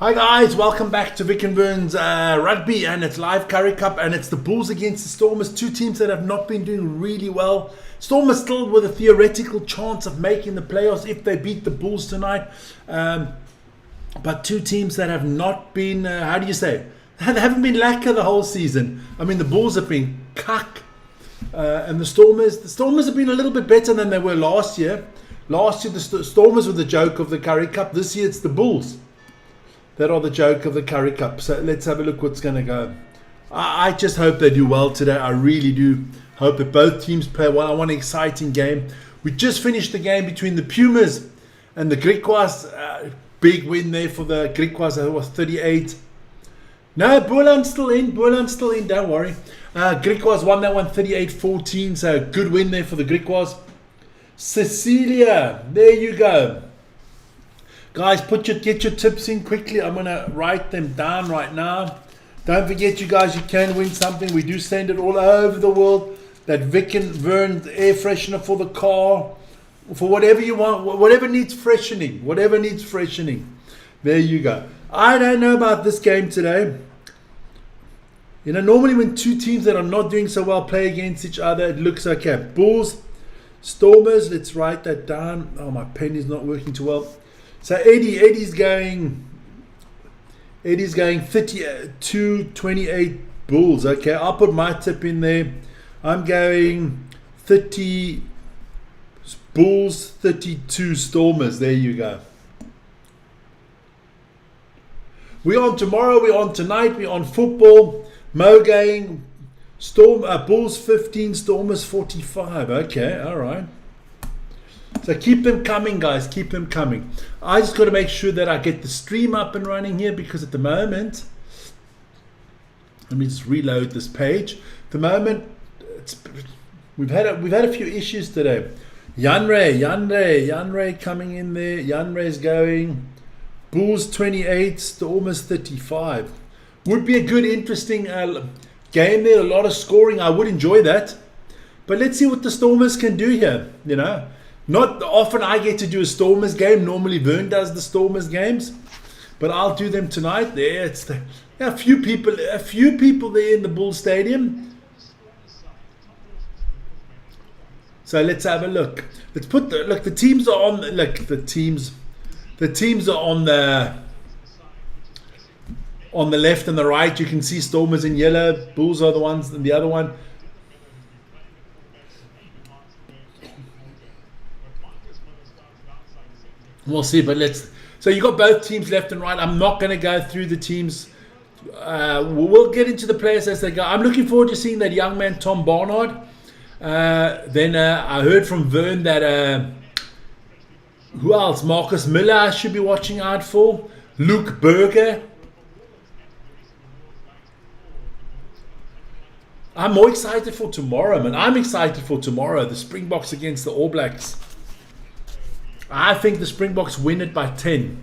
Hi guys, welcome back to Vic and Vern's Rugby, and it's live Currie Cup, and it's the Bulls against the Stormers, two teams that have not been doing really well. Stormers still with a theoretical chance of making the playoffs if they beat the Bulls tonight, but two teams that have not been, they haven't been lacquer the whole season. I mean, the Bulls have been cuck, and the Stormers have been a little bit better than they were last year. Last year the Stormers were the joke of the Currie Cup. This year it's the Bulls that are the joke of the Currie Cup. So let's have a look what's going to go. I just hope they do well today. I really do hope that both teams play well. I want an exciting game. We just finished the game between the Pumas and the Griquas. Big win there for the Griquas. It was 38. No, Boerland's still in. Don't worry. Griquas won that one 38-14. So good win there for the Griquas. Cecilia, there you go. Guys, get your tips in quickly. I'm going to write them down right now. Don't forget, you guys, you can win something. We do send it all over the world. That Vic and Vern air freshener for the car. For whatever you want. Whatever needs freshening. There you go. I don't know about this game today. You know, normally when two teams that are not doing so well play against each other, it looks okay. Bulls, Stormers, let's write that down. Oh, my pen is not working too well. So Eddie's going 32-28 Bulls. Okay, I'll put my tip in there. I'm going 30 Bulls, 32 Stormers. There you go. We're on tomorrow, we're on tonight, we're on football. Mo going Bulls 15, Stormers 45. Okay, all right. So keep them coming, guys. Keep them coming. I just got to make sure that I get the stream up and running here, because at the moment, let me just reload this page. At the moment, we've had a few issues today. Yanre coming in there. Yanre's going. Bulls 28, Stormers 35. Would be a good, interesting game there. A lot of scoring. I would enjoy that. But let's see what the Stormers can do here. You know. Not often I get to do a Stormers game. Normally Vern does the Stormers games, but I'll do them tonight. There, a few people there in the Bull Stadium. So let's have a look. Let's put the teams are on. The teams are on the left and the right. You can see Stormers in yellow. Bulls are the ones, and the other one. We'll see, but so you got both teams left and right. I'm not going to go through the teams. We'll get into the players as they go. I'm looking forward to seeing that young man Tom Barnard. Then I heard from Vern that who else? Marcus Miller I should be watching out for. Luke Berger. I'm more excited for tomorrow, man. I'm excited for tomorrow. The Springboks against the All Blacks. I think the Springboks win it by 10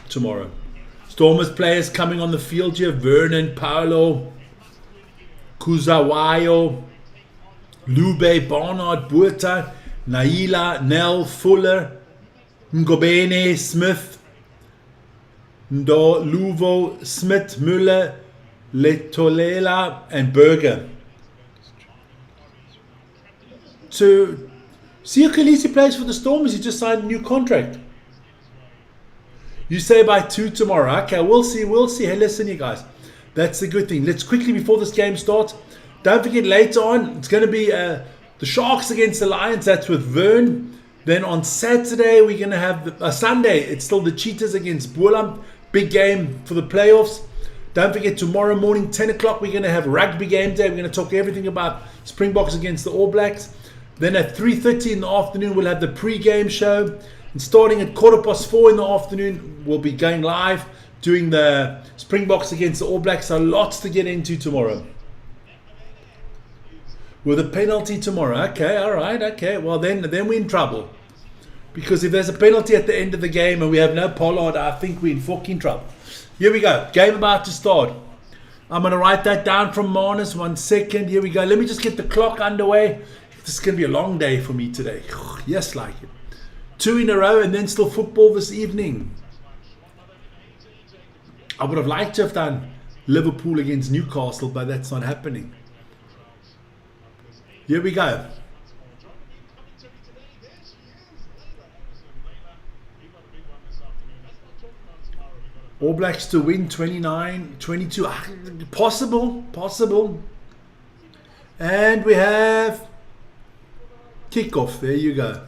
tomorrow. Stormers players coming on the field here. Vernon, Paolo, Kuzawayo, Lube, Barnard, Buerta, Naila, Nell, Fuller, Ngobene, Smith, Ndo, Luvo, Smith, Müller, Letolela, and Berger. So Siya Kolisi plays for the Stormers. He just signed a new contract. You say by 2 tomorrow. Okay, we'll see. Hey, listen, you guys. That's the good thing. Let's quickly, before this game starts, don't forget later on, it's going to be the Sharks against the Lions. That's with Vern. Then on Saturday, we're going to have Sunday. It's still the Cheetahs against Boerland. Big game for the playoffs. Don't forget, tomorrow morning, 10 o'clock, we're going to have rugby game day. We're going to talk everything about Springboks against the All Blacks. Then at 3:30 in the afternoon, we'll have the pre-game show. And starting at 4:15 in the afternoon, we'll be going live, doing the Springboks against the All Blacks. So lots to get into tomorrow. With a penalty tomorrow. Okay, all right, okay. Well, then we're in trouble. Because if there's a penalty at the end of the game and we have no Pollard, I think we're in fucking trouble. Here we go. Game about to start. I'm going to write that down from Marnus. 1 second. Here we go. Let me just get the clock underway. This is going to be a long day for me today. Yes, like it. 2 in a row and then still football this evening. I would have liked to have done Liverpool against Newcastle, but that's not happening. Here we go. All Blacks to win 29-22. Possible. And we have kickoff. There you go.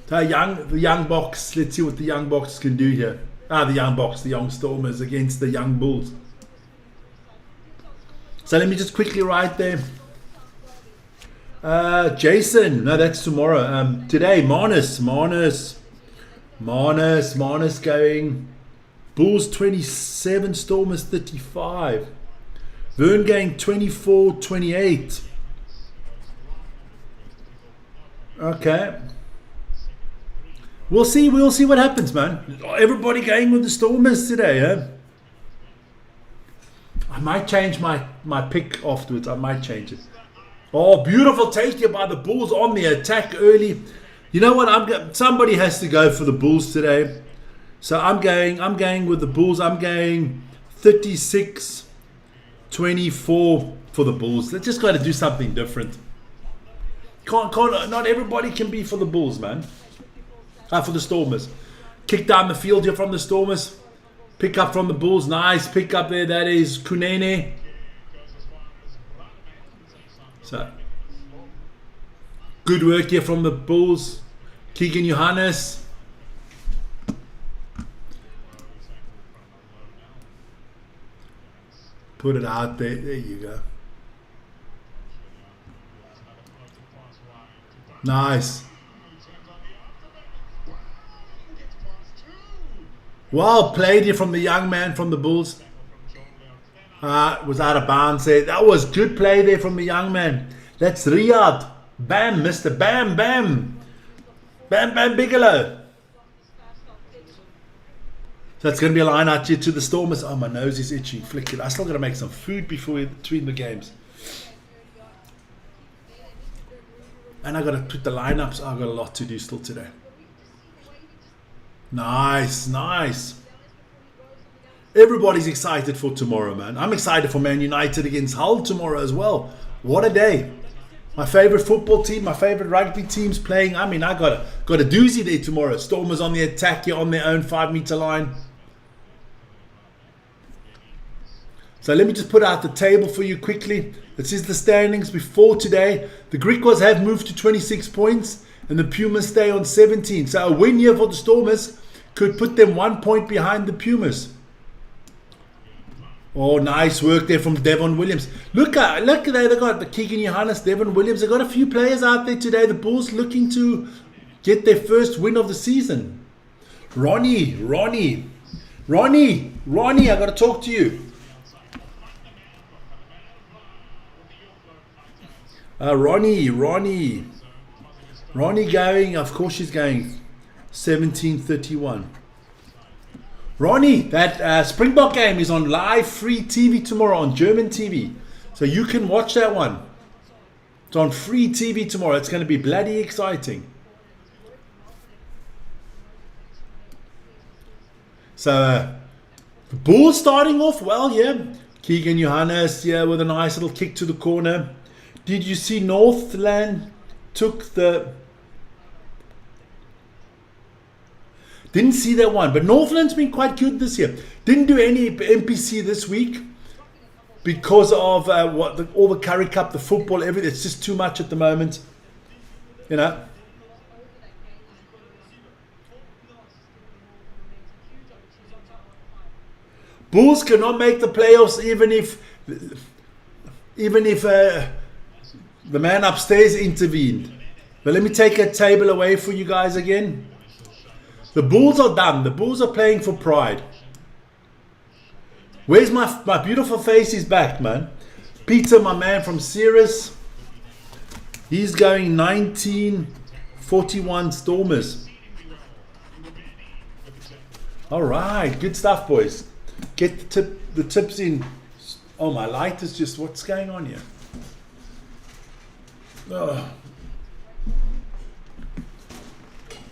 The young box. Let's see what the young box can do here. The young box, the young Stormers against the young Bulls. So let me just quickly write there. Jason, no, that's tomorrow. Today, Marnus going. Bulls 27, Stormers 35. Vern going 24-28. Okay. We'll see what happens, man. Everybody going with the Stormers today, huh? I might change my pick afterwards. I might change it. Oh, beautiful take here by the Bulls on the attack early. You know what? Somebody has to go for the Bulls today. So I'm going with the Bulls. I'm going 36-24 for the Bulls. They just got to do something different. Not everybody can be for the Bulls, man. For the Stormers. Kick down the field here from the Stormers. Pick up from the Bulls. Nice pick up there. That is Kunene. So, good work here from the Bulls. Keegan Johannes. Put it out there. There you go. Nice. Well played here from the young man from the Bulls. Was out of bounds there. That was good play there from the young man. That's Riyadh. Bam, Mr. Bam, Bam. Bam, Bam Bigelow. So it's going to be a line out here to the Stormers. Oh, my nose is itching. Flick it. I still got to make some food between the games. And I got to put the lineups. I've got a lot to do still today. Nice. Everybody's excited for tomorrow, man. I'm excited for Man United against Hull tomorrow as well. What a day. My favorite football team, my favorite rugby team's playing. I mean, I got a doozy there tomorrow. Stormers on the attack here on their own 5-meter line. So let me just put out the table for you quickly. This is the standings before today. The Griquas have moved to 26 points and the Pumas stay on 17. So a win here for the Stormers could put them 1 point behind the Pumas. Oh, nice work there from Devon Williams. Look there, they got the Keegan Johannes, Devon Williams. They got a few players out there today. The Bulls looking to get their first win of the season. Ronnie, I got to talk to you. Ronnie going, of course she's going 17:31. Ronnie, that Springbok game is on live free TV tomorrow on German TV. So you can watch that one. It's on free TV tomorrow. It's going to be bloody exciting. So the Bulls starting off well, yeah. Keegan Johannes, yeah, with a nice little kick to the corner. Did you see Northland took the... Didn't see that one, but Northland's been quite good this year. Didn't do any NPC this week because of all the Currie Cup, the football, everything. It's just too much at the moment, you know. Bulls cannot make the playoffs even if the man upstairs intervened. But let me take a table away for you guys again. The Bulls are done. The Bulls are playing for pride. Where's my beautiful face? Is back, man. Peter, my man from Ceres. He's going 1941 Stormers. All right, good stuff, boys. Get the tips in. Oh, my light is just, what's going on here? Oh.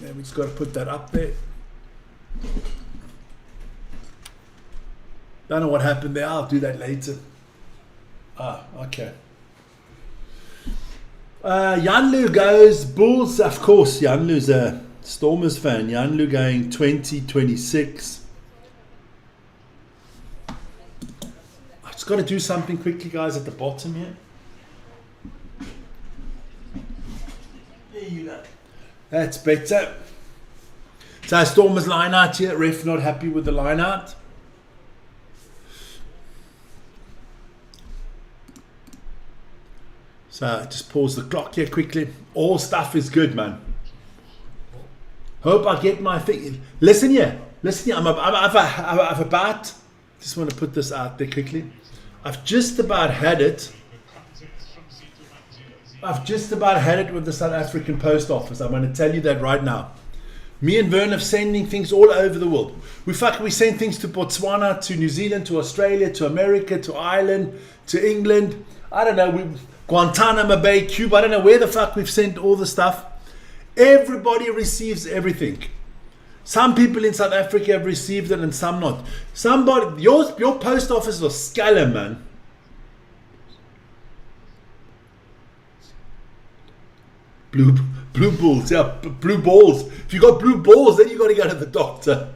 Yeah, we just got to put that up there. Don't know what happened there. I'll do that later. Ah, okay. Yanlu goes Bulls. Of course, Yanlu's a Stormers fan. Yanlu going 2026. I just got to do something quickly, guys, at the bottom here. There you go. That's better. So Stormers line out here. Ref not happy with the line out. So just pause the clock here quickly. All stuff is good, man. Hope I get my thing. Listen here. I've about. Just want to put this out there quickly. I've just about had it. I've just about had it with the South African Post Office. I'm going to tell you that right now. Me and Vern are sending things all over the world. We send things to Botswana, to New Zealand, to Australia, to America, to Ireland, to England. I don't know. Guantanamo Bay, Cuba. I don't know where the fuck we've sent all the stuff. Everybody receives everything. Some people in South Africa have received it and some not. Your post office was scallum, man. Blue balls, yeah, blue balls. If you got blue balls, then you got to go to the doctor.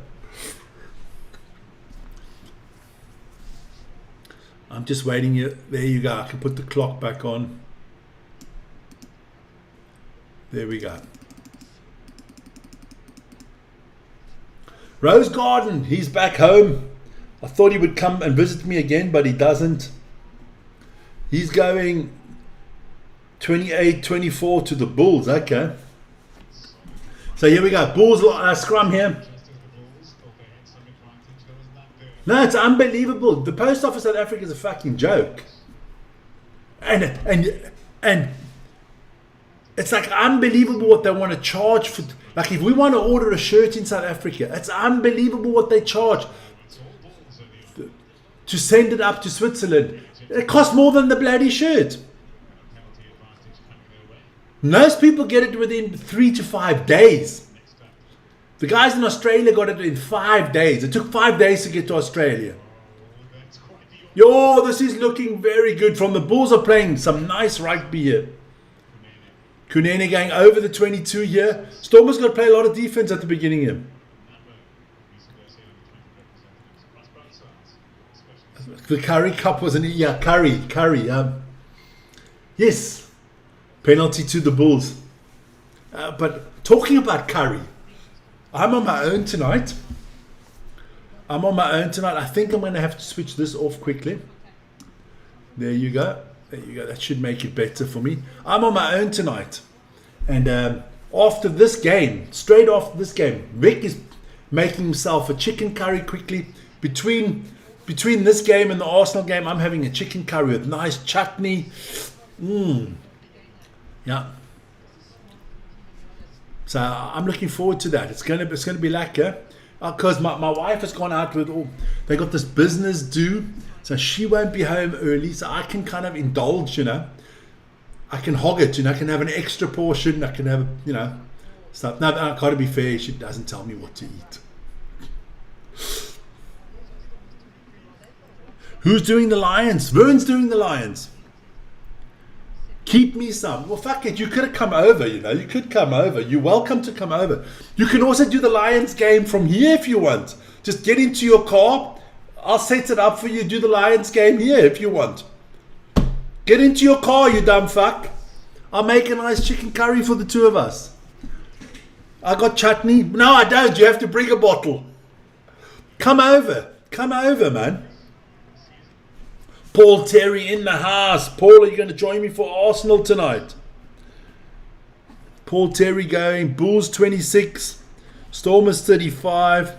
I'm just waiting here. There you go. I can put the clock back on. There we go. Rose Garden, he's back home. I thought he would come and visit me again, but he doesn't. He's going 28-24 to the Bulls. Okay. So here we go. Bulls scrum here. No, it's unbelievable. The Post Office South Africa is a fucking joke. And it's like unbelievable what they want to charge for. Like if we want to order a shirt in South Africa, it's unbelievable what they charge to send it up to Switzerland. It costs more than the bloody shirt. Most people get it within 3 to 5 days. The guys in Australia got it in 5 days. It took 5 days to get to Australia. Yo, this is looking very good. From the Bulls are playing some nice rugby here. Kunene going over the 22 here. Stormers got to play a lot of defense at the beginning here. The Currie Cup was Currie. Yes. Penalty to the Bulls. But talking about Currie, I'm on my own tonight. I think I'm going to have to switch this off quickly. There you go. That should make it better for me. I'm on my own tonight. And after this game, straight after this game, Vic is making himself a chicken curry quickly. Between this game and the Arsenal game, I'm having a chicken curry with nice chutney. Yeah. So I'm looking forward to that. It's gonna be lacquer. Because my wife has gone out with they got this business due, so she won't be home early, so I can kind of indulge, I can hog it, I can have an extra portion, I can have, stuff. Now, I gotta be fair, she doesn't tell me what to eat. Who's doing the Lions? Vern's doing the Lions. Keep me some. Well, fuck it. You could have come over, You could come over. You're welcome to come over. You can also do the Lions game from here if you want. Just get into your car. I'll set it up for you. Do the Lions game here if you want. Get into your car, you dumb fuck. I'll make a nice chicken curry for the two of us. I got chutney. No, I don't. You have to bring a bottle. Come over. Come over, man. Paul Terry in the house. Paul, are you going to join me for Arsenal tonight? Paul Terry going. Bulls 26. Stormers 35.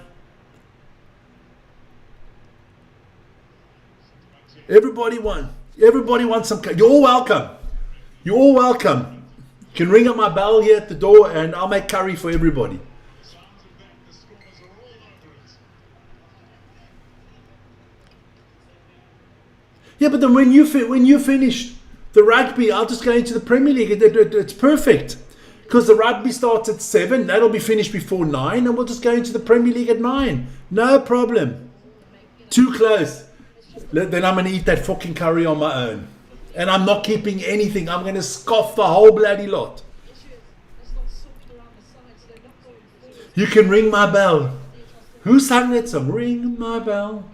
Everybody wants some. You're welcome. You're welcome. You can ring up my bell here at the door and I'll make curry for everybody. Yeah, but then when you finish the rugby, I'll just go into the Premier League. It's perfect. Because the rugby starts at 7. That'll be finished before 9. And we'll just go into the Premier League at 9. No problem. Too close. Then I'm going to eat that fucking curry on my own. And I'm not keeping anything. I'm going to scoff the whole bloody lot. You can ring my bell. Who sang that song? Ring my bell.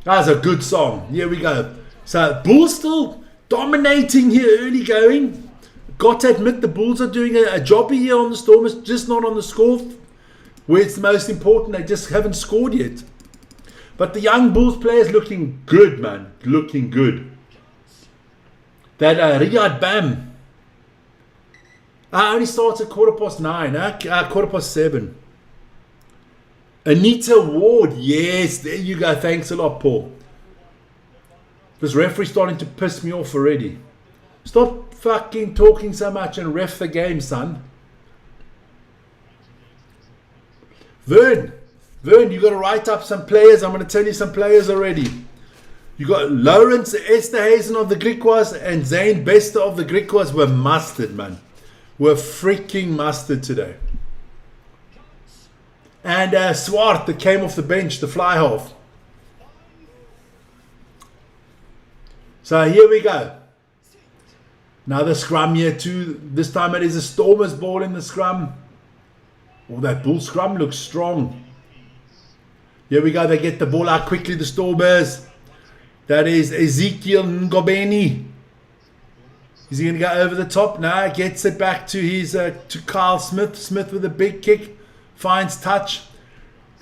That's a good song. Here we go. So, Bulls still dominating here early going. Got to admit, the Bulls are doing a job here on the Stormers, just not on the score, where it's the most important. They just haven't scored yet. But the young Bulls players looking good, man. Looking good. That Riyad Bam. Only starts at 9:15, 7:15. Anita Ward. Yes, there you go. Thanks a lot, Paul. This referee's starting to piss me off already. Stop fucking talking so much and ref the game, son. Vern, you got to write up some players. I'm going to tell you some players already. You got Lawrence Esterhazen of the Griquas and Zane Bester of the Griquas were mustard, man. Were freaking mustard today. And Swart that came off the bench, the fly half. So here we go. Another scrum here too. This time it is a Stormers ball in the scrum. Oh, that Bull scrum looks strong. Here we go. They get the ball out quickly, the Stormers. That is Ezekiel Ngobeni. Is he going to go over the top? No, gets it back to his to Kyle Smith. Smith with a big kick. Finds touch.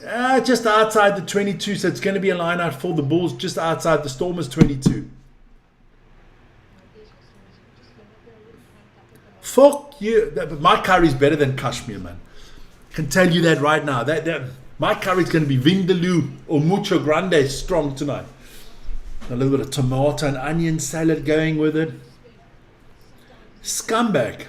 Just outside the 22. So it's going to be a line out for the Bulls just outside the Stormers 22. Fuck you. My curry's better than Kashmir, man. I can tell you that right now. My curry's going to be Vindaloo or Mucho Grande strong tonight. A little bit of tomato and onion salad going with it. Scumbag.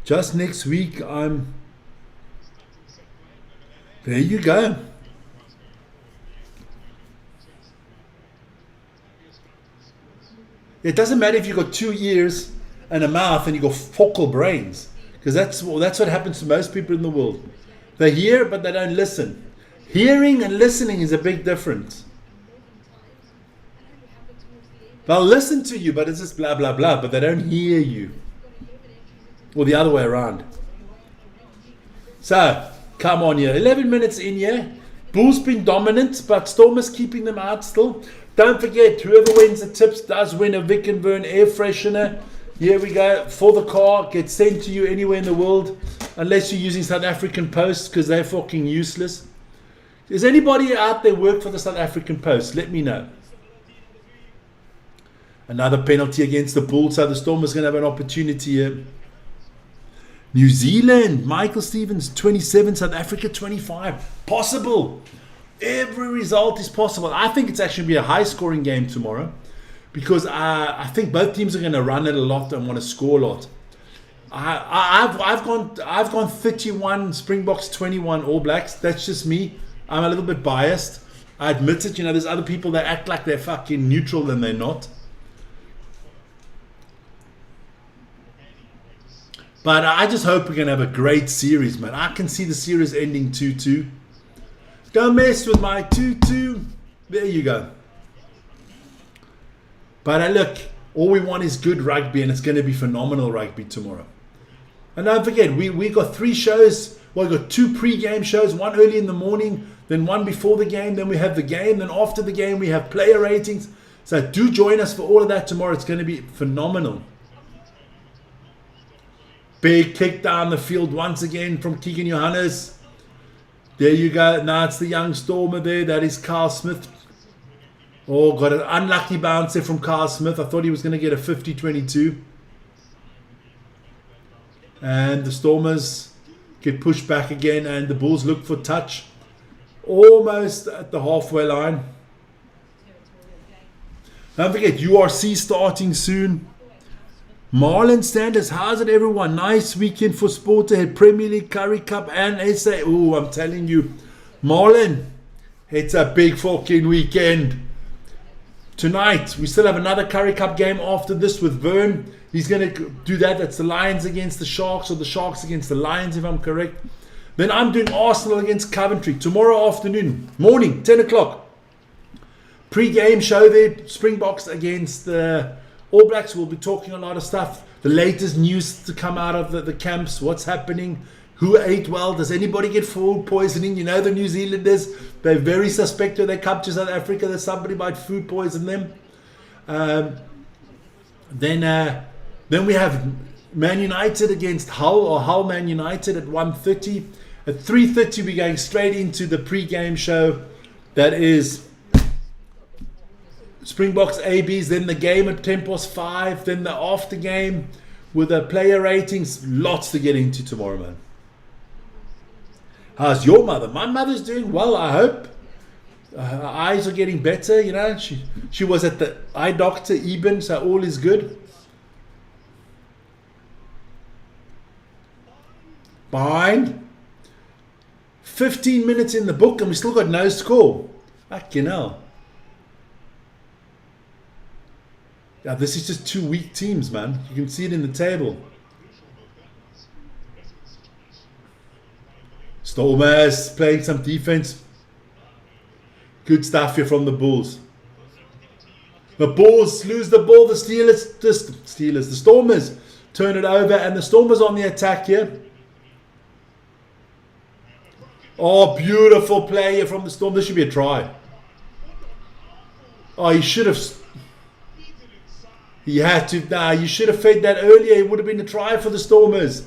Just next week, there you go. It doesn't matter if you've got 2 ears and a mouth and you've got focal brains. Because that's what happens to most people in the world. They hear, but they don't listen. Hearing and listening is a big difference. They'll listen to you, but it's just blah, blah, blah. But they don't hear you. Or the other way around. So, come on here. 11 minutes in here. Bulls been dominant, but Stormers keeping them out still. Don't forget, whoever wins the tips does win a Vic and Vern air freshener. Here we go. For the car. Gets sent to you anywhere in the world. Unless you're using South African Post, because they're fucking useless. Does anybody out there work for the South African Post? Let me know. Another penalty against the Bulls. So the Stormers going to have an opportunity here. New Zealand. Michael Stevens, 27. South Africa, 25. Possible. Every result is possible. I think it's actually going to be a high-scoring game tomorrow. Because I think both teams are going to run it a lot and want to score a lot. I've gone 31 Springboks, 21 All Blacks. That's just me. I'm a little bit biased. I admit it. There's other people that act like they're fucking neutral and they're not. But I just hope we're going to have a great series, man. I can see the series ending 2-2. Don't mess with my 2-2. There you go. But look, all we want is good rugby, and it's going to be phenomenal rugby tomorrow. And don't forget, we got 3 shows. Well, we got 2 pre-game shows, one early in the morning, then one before the game, then we have the game, then after the game we have player ratings. So do join us for all of that tomorrow. It's going to be phenomenal. Big kick down the field once again from Keegan Johannes. There you go. Now it's the young Stormer there. That is Carl Smith. Oh, got an unlucky bounce there from Carl Smith. I thought he was going to get a 50-22. And the Stormers get pushed back again. And the Bulls look for touch. Almost at the halfway line. Don't forget, URC starting soon. Marlon Sanders, how's it everyone? Nice weekend for sport ahead. Premier League, Currie Cup and SA. Oh, I'm telling you. Marlon, it's a big fucking weekend. Tonight, we still have another Currie Cup game after this with Vern. He's going to do that. That's the Lions against the Sharks, or the Sharks against the Lions, if I'm correct. Then I'm doing Arsenal against Coventry tomorrow afternoon, morning, 10 o'clock. Pre-game show there, Springboks against the All Blacks. We'll be talking a lot of stuff. The latest news to come out of the camps, what's happening, who ate well, does anybody get food poisoning? You know the New Zealanders, they're very suspect when they come to South Africa that somebody might food poison them. Then we have Man United against Hull, or Hull Man United at 1:30. At 3:30 we're going straight into the pre-game show. That is Springboks ABs, then the game at 5:10, then the after game with the player ratings. Lots to get into tomorrow, man. How's your mother? My mother's doing well, I hope. Her eyes are getting better, you know. She was at the eye doctor, Eben, so all is good. Behind. 15 minutes in the book and we still got no score. Fucking hell. Yeah, this is just two weak teams, man. You can see it in the table. Stormers playing some defense. Good stuff here from the Bulls. The Bulls lose the ball. The Stormers turn it over, and the Stormers on the attack here. Oh, beautiful play here from the Storm. This should be a try. Oh, he should have. He had to. Nah, you should have fed that earlier. It would have been a try for the Stormers.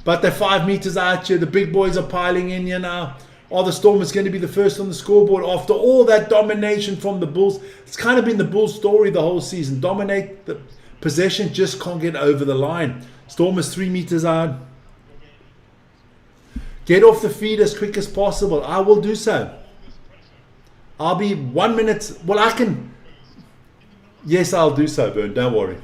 But they're 5 meters out here. The big boys are piling in here now. Are the Stormers going to be the first on the scoreboard after all that domination from the Bulls? It's kind of been the Bulls' story the whole season. Dominate the possession, just can't get over the line. Stormers 3 meters out. Get off the feed as quick as possible. I will do so. I'll be 1 minute. Well, I can. Yes, I'll do so, Bern. Don't worry.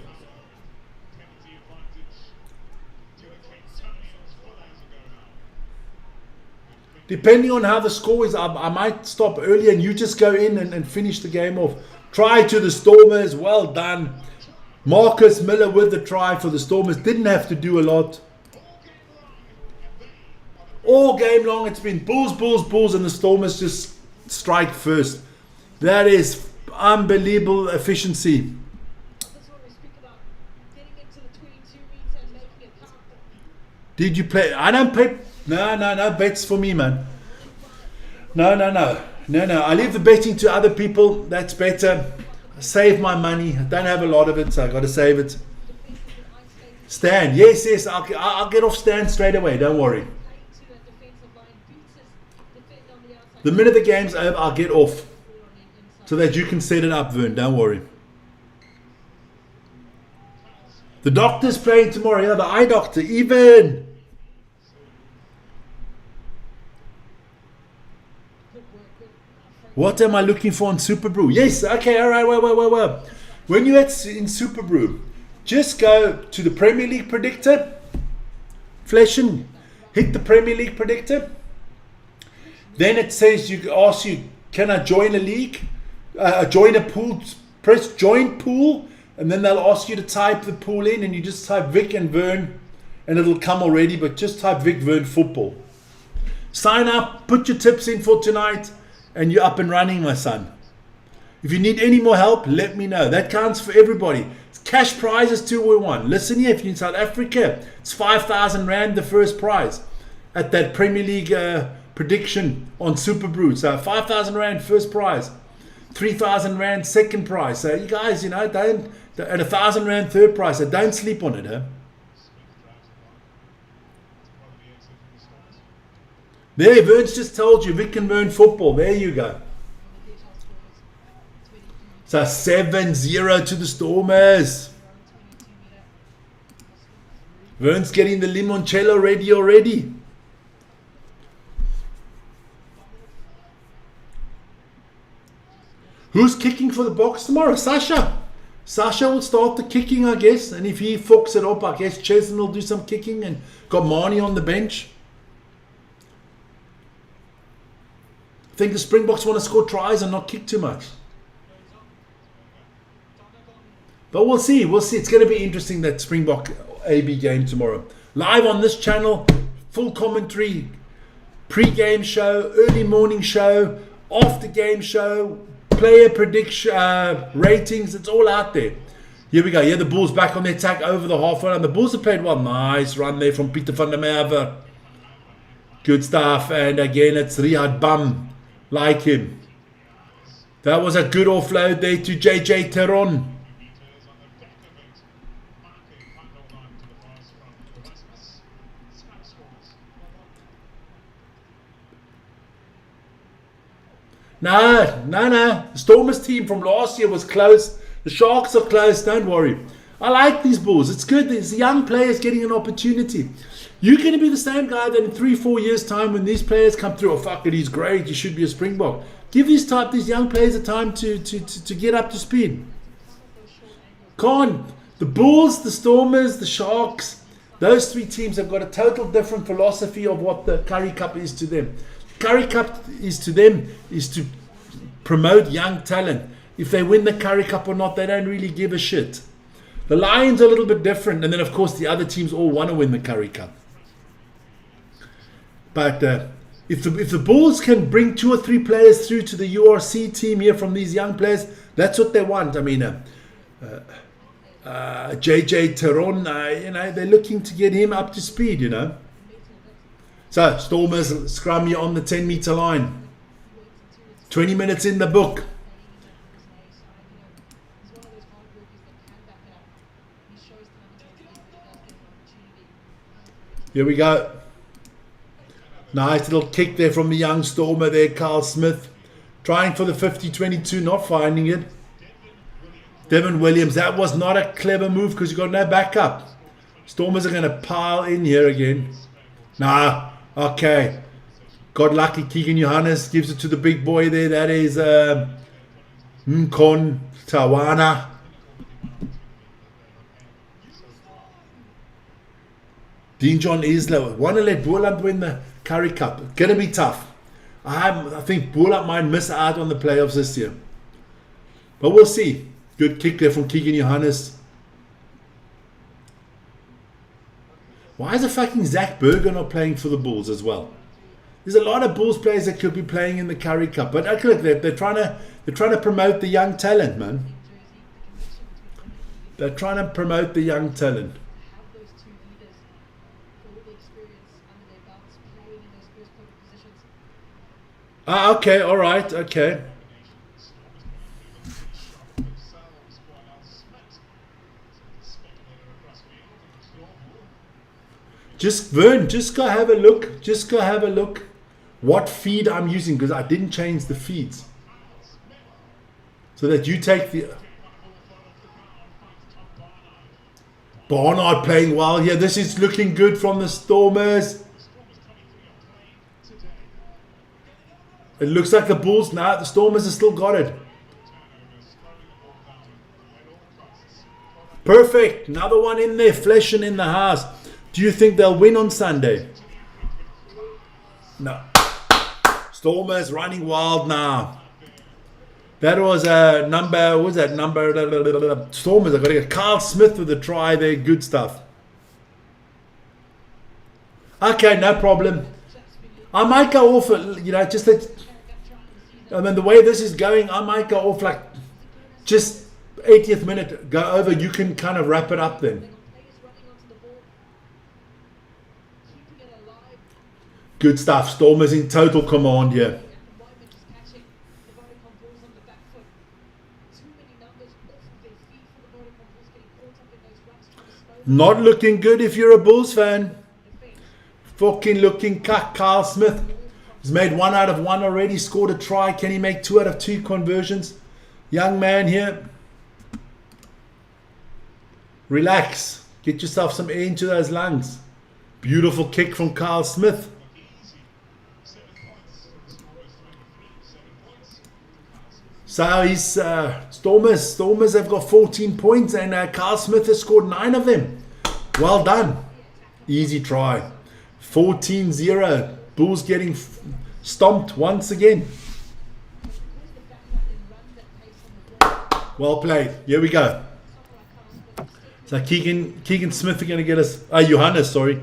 Depending on how the score is, I might stop early and you just go in and finish the game off. Try to the Stormers. Well done. Marcus Miller with the try for the Stormers. Didn't have to do a lot. All game long it's been Bulls, Bulls, Bulls, and the Stormers just strike first. That is unbelievable efficiency. Did you play? I don't play. No bets for me, man. No. I leave the betting to other people. That's better. I save my money. I don't have a lot of it, so I got to save it. Stan, yes. I'll get off Stan straight away. Don't worry. The minute the game's over, I'll get off so that you can set it up, Vern. Don't worry. The doctor's playing tomorrow. Yeah, the eye doctor. Even. What am I looking for in Super Brew? Yes, okay, all right, well. When you're in Super Brew, just go to the Premier League predictor, Fleshen, hit the Premier League predictor. Then it says, asks you, can I join a league? Join a pool, press join pool, and then they'll ask you to type the pool in, and you just type Vic and Vern, and it'll come already, but just type Vic Vern football. Sign up, put your tips in for tonight, and you're up and running, my son. If you need any more help, let me know. That counts for everybody. It's cash prizes 2-1. Listen here, if you're in South Africa, it's 5,000 Rand the first prize at that Premier League prediction on Super Brew. So 5,000 Rand first prize, 3,000 Rand second prize. So you guys, don't, and 1,000 Rand third prize. So don't sleep on it, huh? There, Vern's just told you, Vic and Vern football. There you go. So 7-0 to the Stormers. Vern's getting the limoncello ready already. Who's kicking for the box tomorrow? Sasha. Sasha will start the kicking, I guess. And if he fucks it up, I guess Chesney will do some kicking and got Marnie on the bench. I think the Springboks want to score tries and not kick too much. But we'll see. We'll see. It's going to be interesting, that Springbok AB game tomorrow. Live on this channel, full commentary, pre-game show, early morning show, after game show, player prediction, ratings. It's all out there. Here we go. Here the Bulls back on the attack over the halfway line. The Bulls have played well. Nice run there from Pieter van der Merwe. Good stuff. And again, it's Riyad Bam. Like him. That was a good offload there to JJ Teron. No. The Stormers team from last year was close. The Sharks are close, don't worry. I like these Bulls. It's good. There's young players getting an opportunity. You're going to be the same guy that in 3-4 years' time, when these players come through, oh, fuck it, he's great, he should be a Springbok. Give these young players a time to get up to speed. The Bulls, the Stormers, the Sharks, those three teams have got a total different philosophy of what the Currie Cup is to them. Currie Cup is to them is to promote young talent. If they win the Currie Cup or not, they don't really give a shit. The Lions are a little bit different, and then of course the other teams all want to win the Currie Cup. But if the Bulls can bring 2 or 3 players through to the URC team here from these young players, that's what they want. I mean, JJ Teron, they're looking to get him up to speed, So, Stormers scrum you on the 10-meter line. 20 minutes in the book. Here we go. Nice little kick there from the young Stormer there, Carl Smith. Trying for the 50-22, not finding it. Devin Williams, that was not a clever move because you got no backup. Stormers are going to pile in here again. Okay. Got lucky. Keegan Johannes gives it to the big boy there. That is Nkon Tawana. Dean John Isler. Want to let Boland win the Currie Cup. It's going to be tough. I think Boland might miss out on the playoffs this year. But we'll see. Good kick there from Keegan Johannes. Why is the fucking Zach Berger not playing for the Bulls as well? There's a lot of Bulls players that could be playing in the Currie Cup. But look, they're trying to promote the young talent, man. They're trying to promote the young talent. Okay, all right, okay. Vern, just go have a look. Just go have a look what feed I'm using, because I didn't change the feeds. So that you take the... Barnard playing well here. This is looking good from the Stormers. It looks like the Bulls now. The Stormers have still got it. Perfect. Another one in there. Fleshing in the house. Do you think they'll win on Sunday? No. Stormers running wild now. That was a number. What was that number? Stormers. I've got to get Carl Smith with a try there. Good stuff. Okay, no problem. I might go off, just that. I mean, the way this is going, I might go off like just 80th minute, go over. You can kind of wrap it up then. Good stuff. Stormers in total command here. Not looking good if you're a Bulls fan. Fucking looking cuck. Carl Smith. He's made 1 out of 1 already. Scored a try. Can he make 2 out of 2 conversions? Young man here. Relax. Get yourself some air into those lungs. Beautiful kick from Carl Smith. So he's Stormers have got 14 points and Carl Smith has scored 9 of them. Well done. Easy try. 14-0. Bulls getting stomped once again. Well played. Here we go. So Keegan Smith are going to get us, Johannes, sorry.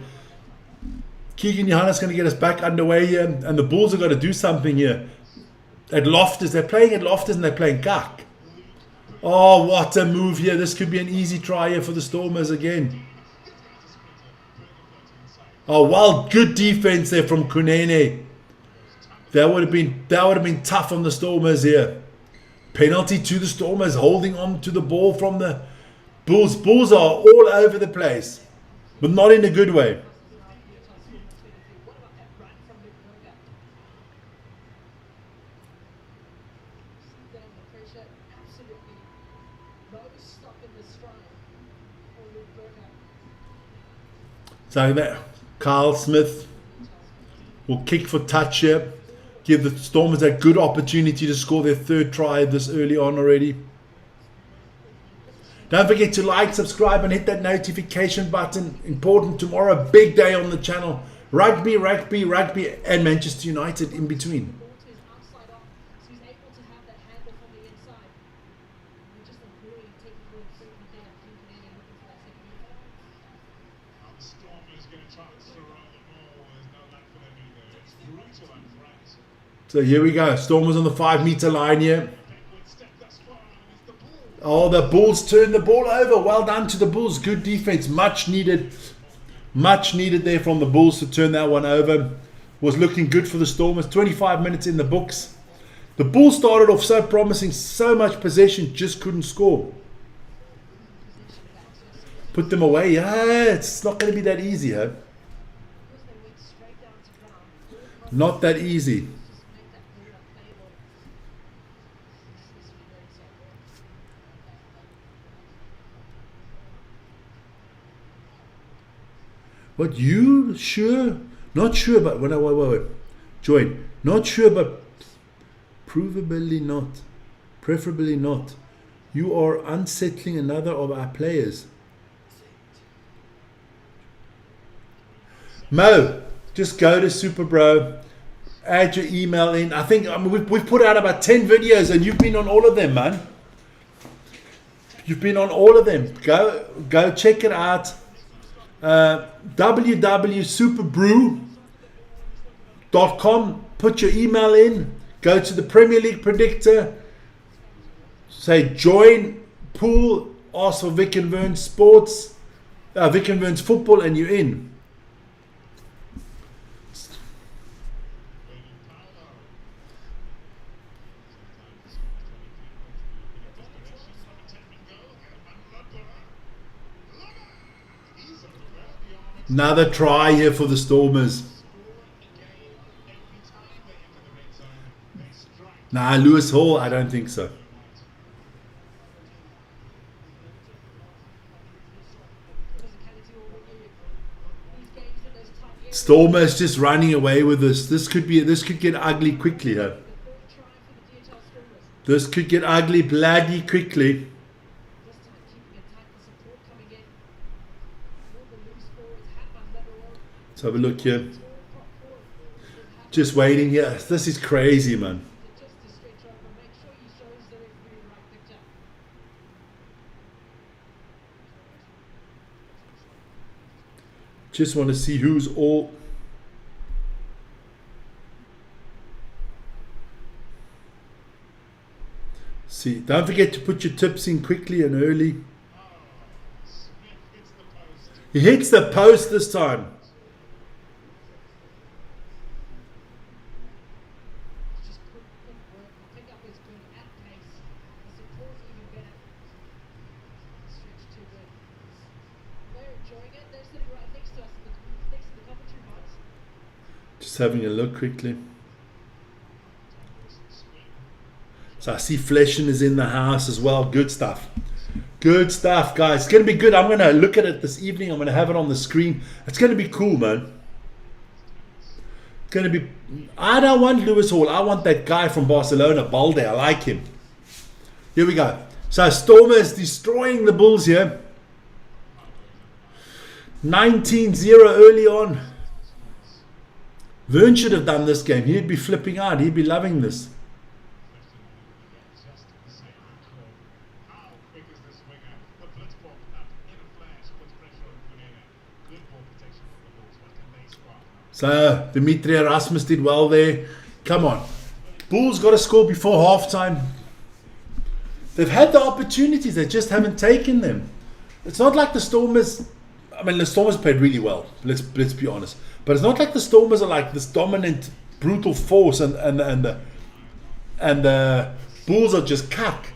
Keegan Johannes going to get us back underway here. And the Bulls have got to do something here. At Loftus, they're playing at Loftus and they're playing Gak. Oh, what a move here. This could be an easy try here for the Stormers again. Oh, well, good defense there from Kunene. That would have been tough on the Stormers here. Penalty to the Stormers, holding on to the ball from the Bulls. Bulls are all over the place, but not in a good way. So that Carl Smith will kick for touch here. Give the Stormers a good opportunity to score their third try this early on already. Don't forget to like, subscribe and hit that notification button. Important tomorrow, big day on the channel. Rugby, and Manchester United in between. So here we go. Stormers on the 5-meter line here. Oh, the Bulls turned the ball over. Well done to the Bulls. Good defense. Much needed there from the Bulls to turn that one over. Was looking good for the Stormers. 25 minutes in the books. The Bulls started off so promising. So much possession. Just couldn't score. Put them away. Yeah, it's not going to be that easy, huh? Not that easy. What, you sure? Not sure, but wait. Join. Not sure, but provably not. Preferably not. You are unsettling another of our players. Mo, just go to Super Bro. Add your email in. I think we've put out about 10 videos and you've been on all of them, man. You've been on all of them. Go check it out. www.superbrew.com. Put your email in. Go to the Premier League predictor. Say join pool. Ask for Vic and Vern Sports, Vic and Vern's football, and you're in. Another try here for the Stormers. Nah, Lewis Hall, I don't think so. Stormers just running away with this. This could get ugly quickly, huh? This could get ugly bloody quickly. Let's have a look here. Just waiting here. This is crazy, man. Just want to see who's all. See, don't forget to put your tips in quickly and early. He hits the post this time. Just having a look quickly. So I see Fleshin is in the house as well. Good stuff. Good stuff, guys. It's going to be good. I'm going to look at it this evening. I'm going to have it on the screen. It's going to be cool, man. It's going to be... I don't want Lewis Hall. I want that guy from Barcelona, Balde. I like him. Here we go. So Stormers destroying the Bulls here. 19-0 early on. Vern should have done this game. He'd be flipping out. He'd be loving this. So Dimitri Erasmus did well there. Come on. Bulls got to score before halftime. They've had the opportunities, they just haven't taken them. It's not like the Stormers. I mean, the Stormers played really well. Let's be honest. But it's not like the Stormers are like this dominant, brutal force, and the Bulls are just cuck.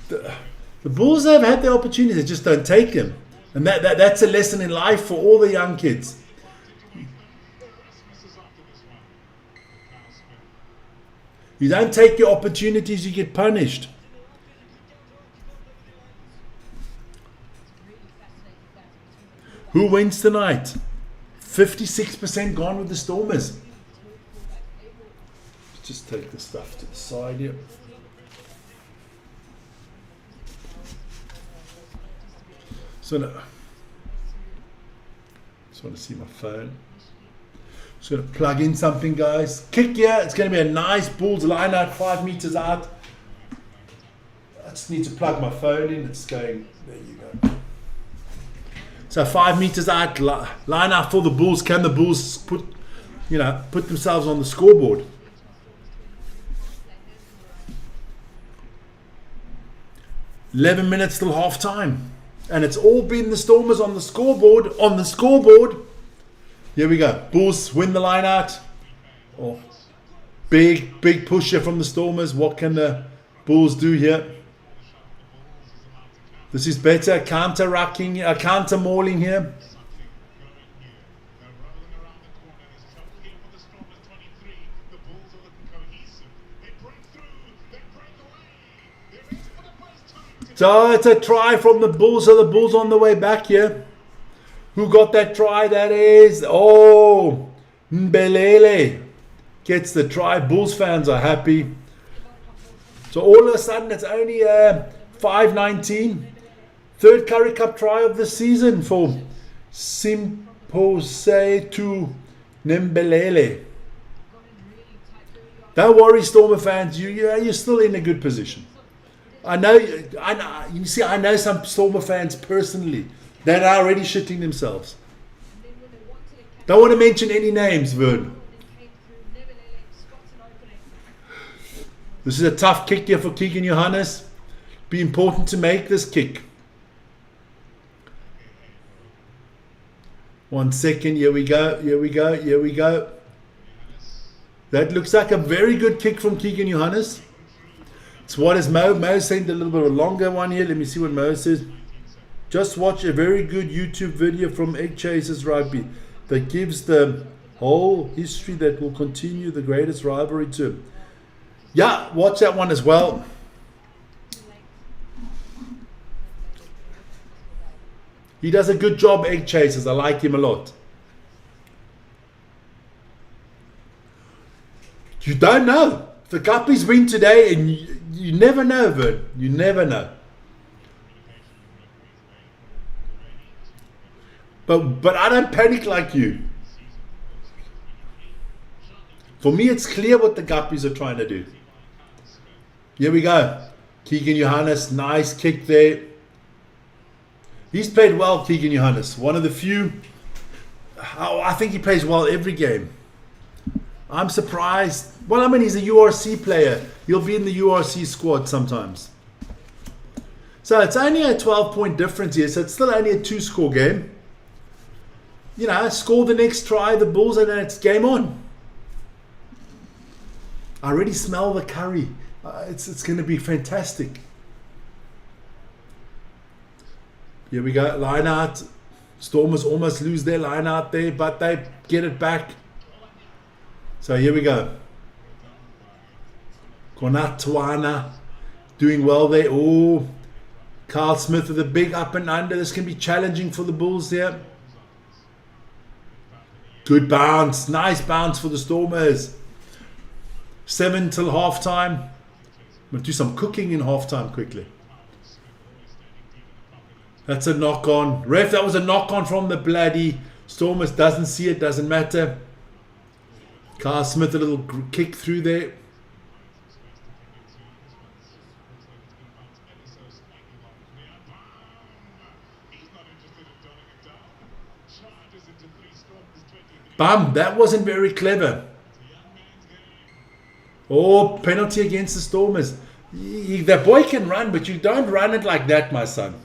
The Bulls have had the opportunities, they just don't take them, and that's a lesson in life for all the young kids. You don't take your opportunities, you get punished. Who wins tonight? 56% gone with the Stormers. Let's just take the stuff to the side here. So now, just want to see my phone. Just going to plug in something, guys. Kick here. It's going to be a nice Bulls line out, 5 meters out. I just need to plug my phone in. It's going. There you go. So 5 meters out, line out for the Bulls. Can the Bulls put themselves on the scoreboard? $11 minutes till half time. And it's all been the Stormers on the scoreboard. Here we go. Bulls win the line out. Oh, big push here from the Stormers. What can the Bulls do here? This is better. Counter mauling here. So it's a try from the Bulls. So the Bulls on the way back here. Who got that try? That is, Mbelele gets the try. Bulls fans are happy. So all of a sudden it's only 5-19. Third Currie Cup try of the season for Simposetu Nembelele. Don't worry, Stormer fans. You're still in a good position. I know. You see, I know some Stormer fans personally that are already shitting themselves. Don't want to mention any names, Vern. This is a tough kick here for Keegan Johannes. Be important to make this kick. 1 second. Here we go. That looks like a very good kick from Keegan Johannes. It's what is Mo? Mo sent a little bit of a longer one here. Let me see what Mo says. Just watch a very good YouTube video from Egg Chasers Rugby that gives the whole history that will continue the greatest rivalry too. Yeah, watch that one as well. He does a good job, Egg Chasers. I like him a lot. You don't know. The Guppies win today, and you never know, Vern. You never know. But I don't panic like you. For me, it's clear what the Guppies are trying to do. Here we go. Keegan Johannes, nice kick there. He's played well, Keegan Johannes. One of the few. I think he plays well every game. I'm surprised. Well, I mean, he's a URC player. He'll be in the URC squad sometimes. So it's only a 12-point difference here. So it's still only a 2-score game. You know, score the next try, the Bulls, and then it's game on. I already smell the curry. It's going to be fantastic. Here we go, line out. Stormers almost lose their line out there, but they get it back. So here we go. Konatwana doing well there. Oh, Carl Smith with a big up and under. This can be challenging for the Bulls here. Good bounce. Nice bounce for the Stormers. 7 till halftime. I'm going to do some cooking in halftime quickly. That's a knock on. Ref, that was a knock on from the bloody Stormers. Doesn't see it. Doesn't matter. Carl Smith, a little kick through there. Bam, that wasn't very clever. Oh, penalty against the Stormers. That boy can run, but you don't run it like that, my son.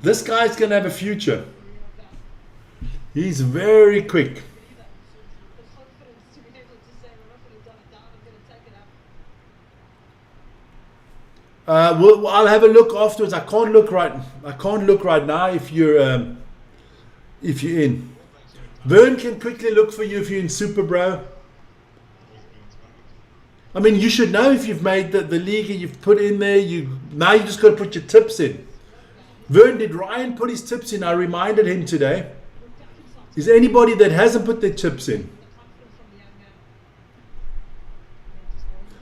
This guy's going to have a future. He's very quick. I'll have a look afterwards. I can't look right now if you're in. Vern can quickly look for you if you're in Super Bro. I mean, you should know if you've made the league and you've put in there. Now you just got to put your tips in. Vern, did Ryan put his tips in? I reminded him today. Is there anybody that hasn't put their tips in?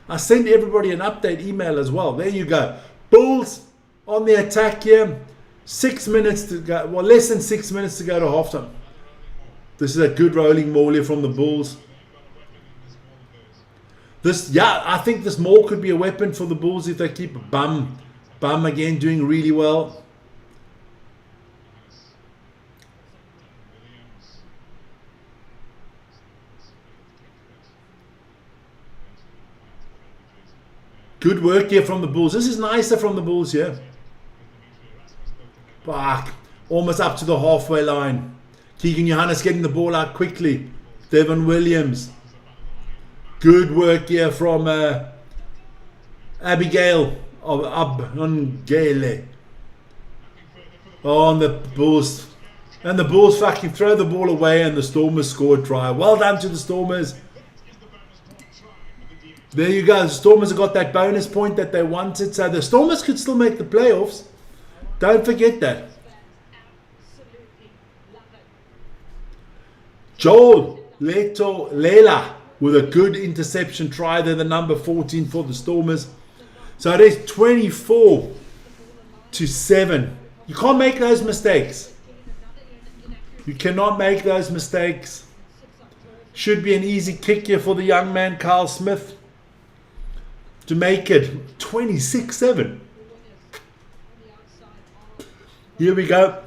I sent everybody an update email as well. There you go. Bulls on the attack here. 6 minutes to go. Well, less than 6 minutes to go to halftime. This is a good rolling maul here from the Bulls. I think this maul could be a weapon for the Bulls if they keep Bum again doing really well. Good work here from the Bulls. This is nicer from the Bulls here. Back. Almost up to the halfway line. Keegan Johannes getting the ball out quickly. Devon Williams. Good work here from Abigail of Abngele. Oh, and the Bulls. And the Bulls fucking throw the ball away and the Stormers scored try. Well done to the Stormers. There you go. The Stormers have got that bonus point that they wanted. So the Stormers could still make the playoffs. Don't forget that. Joel Leto Lela with a good interception try there, the number 14 for the Stormers. So it is 24-7. You can't make those mistakes. You cannot make those mistakes. Should be an easy kick here for the young man, Carl Smith, to make it 26-7. Here we go.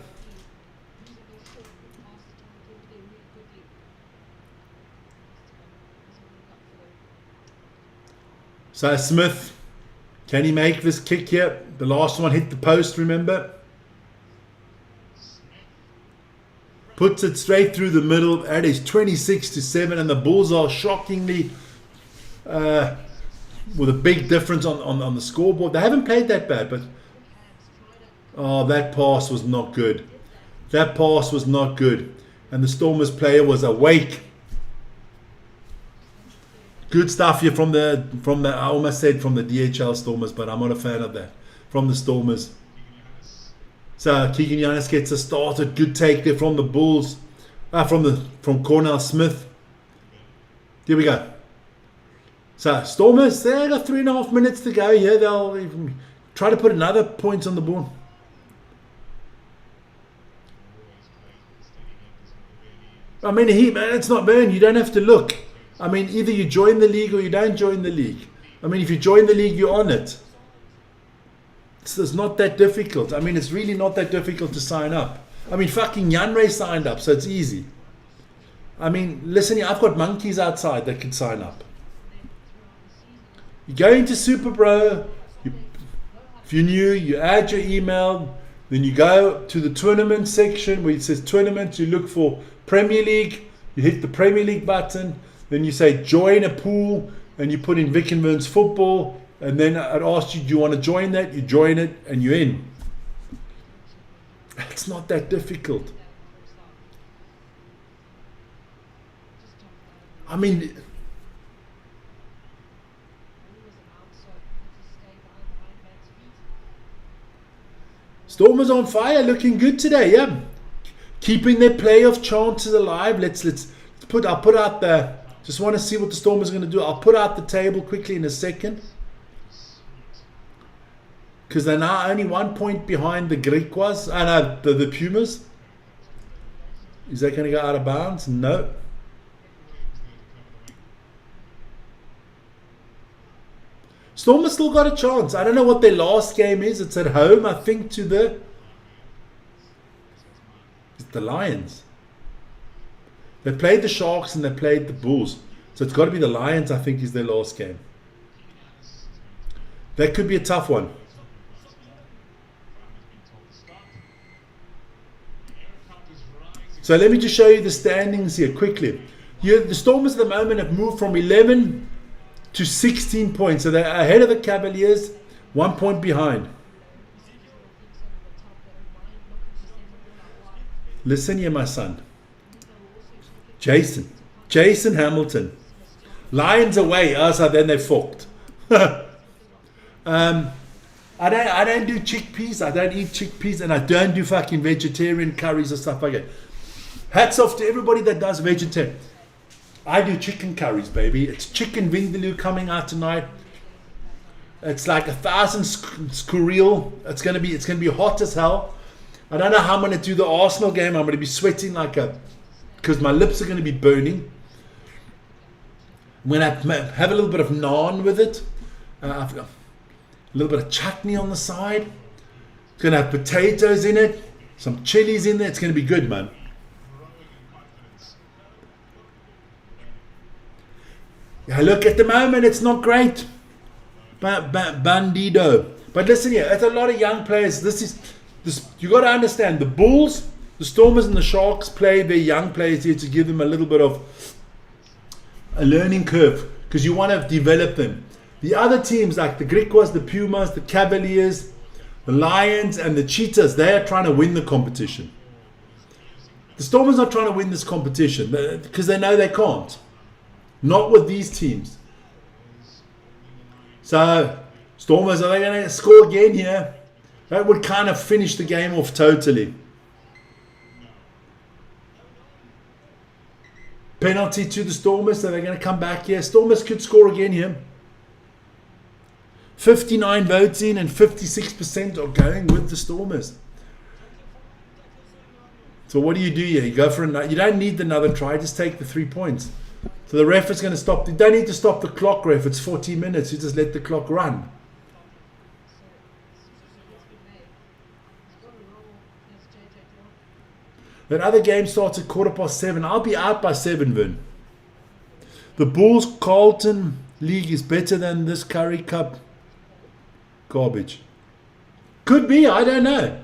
So Smith, can he make this kick here? The last one hit the post, remember? Puts it straight through the middle. That is 26-7, and the Bulls are shockingly with a big difference on the scoreboard. They haven't played that bad, but that pass was not good. That pass was not good, and the Stormers player was awake. Good stuff here from the I almost said from the DHL Stormers, but I'm not a fan of that. From the Stormers. So Keegan Giannis gets us started. Good take there from the Bulls. From Cornell Smith. Here we go. So Stormers, they got 3.5 minutes to go here. They'll even try to put another point on the board. I mean, it's not burn. You don't have to look. I mean, either you join the league or you don't join the league. I mean, if you join the league, you're on it. It's not that difficult. I mean, it's really not that difficult to sign up. I mean, fucking Yanray signed up, so it's easy. I mean, listen here, I've got monkeys outside that can sign up. You go into Super Bro. If you're new, you add your email. Then you go to the tournament section where it says tournament. You look for Premier League. You hit the Premier League button. Then you say join a pool, and you put in Vic and Vern's football, and then I'd ask you, do you want to join that? You join it, and you're in. It's not that difficult. I mean, Stormers on fire, looking good today, yeah. Keeping their playoff chances alive. I'll put out the. Just want to see what the Stormers are going to do. I'll put out the table quickly in a second. Because they're now only 1 point behind the Griquas. The Pumas. Is that going to go out of bounds? No. Stormers still got a chance. I don't know what their last game is. It's at home, I think, to the Lions. They played the Sharks and they played the Bulls. So it's got to be the Lions, I think, is their last game. That could be a tough one. So let me just show you the standings here quickly. The Stormers at the moment have moved from 11 to 16 points. So they're ahead of the Cavaliers, 1 point behind. Listen here, my son. Jason Hamilton. Lions away. So then they're fucked. I don't do chickpeas. I don't eat chickpeas, and I don't do fucking vegetarian curries or stuff like that. Hats off to everybody that does vegetarian. I do chicken curries, baby. It's chicken vindaloo coming out tonight. It's like 1,000 scurril. It's gonna be hot as hell. I don't know how I'm gonna do the Arsenal game. I'm gonna be sweating because my lips are gonna be burning. I'm gonna have a little bit of naan with it. I've got a little bit of chutney on the side. It's gonna have potatoes in it, some chilies in there. It's gonna be good, man. Yeah, look, at the moment it's not great. Bandido. But listen here, it's a lot of young players. This you got to understand. The Bulls, the Stormers, and the Sharks play their young players here to give them a little bit of a learning curve, because you want to develop them. The other teams like the Griquas, the Pumas, the Cavaliers, the Lions, and the Cheetahs, they are trying to win the competition. The Stormers are trying to win this competition because they know they can't. Not with these teams. So, Stormers, are they going to score again here? That would kind of finish the game off totally. Penalty to the Stormers, so they're going to come back here. Stormers could score again here. 59 votes in and 56% are going with the Stormers. So what do you do here? You go for another. You don't need another try. Just take the 3 points. So the ref is going to stop. You don't need to stop the clock, ref. It's 40 minutes. You just let the clock run. That other game starts at 7:15. I'll be out by 7, Vin. The Bulls Carlton League is better than this Currie Cup garbage. Could be. I don't know.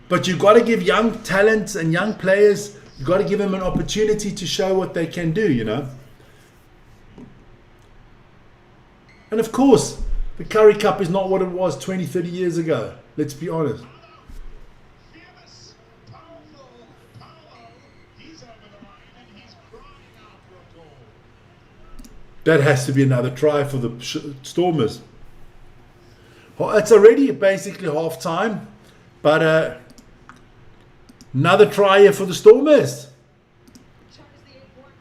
But you've got to give young talents and young players, you've got to give them an opportunity to show what they can do, you know. And of course, the Currie Cup is not what it was 20, 30 years ago. Let's be honest. That has to be another try for the Stormers. It's already basically half time, but another try here for the Stormers.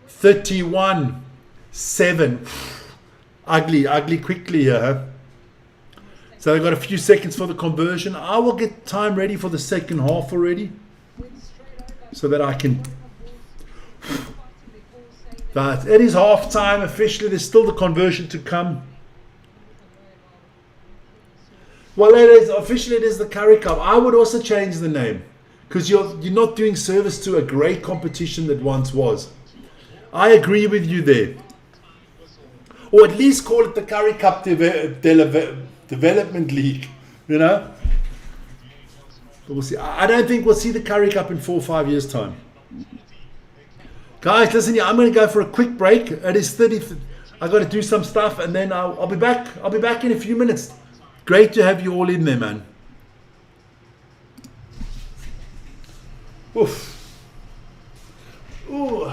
31-7. Ugly quickly here. Huh? So they've got a few seconds for the conversion. I will get time ready for the second half already, so that I can. But it is half time officially. There's still the conversion to come. Well, it is officially. It is the Currie Cup. I would also change the name, because you're not doing service to a great competition that once was. I agree with you there. Or at least call it the Currie Cup Development League. You know. But we'll see. I don't think we'll see the Currie Cup in 4 or 5 years' time. Guys, listen here. I'm going to go for a quick break. It is 30. I've got to do some stuff, and then I'll be back. I'll be back in a few minutes. Great to have you all in there, man. Oof. Ooh.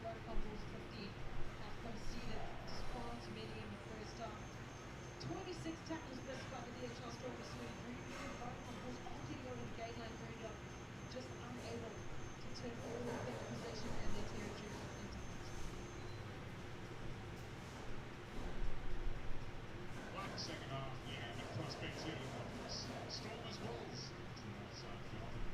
Vodacom Bulls 15 have conceded far too many in the first half. 26 tackles missed by the DHL Stormers, who the Vodacom Bulls are getting over the gate line very young, just unable to turn all of their possession and their territory into points. One second half there, the prospect here. Stormers Bulls to the outside field.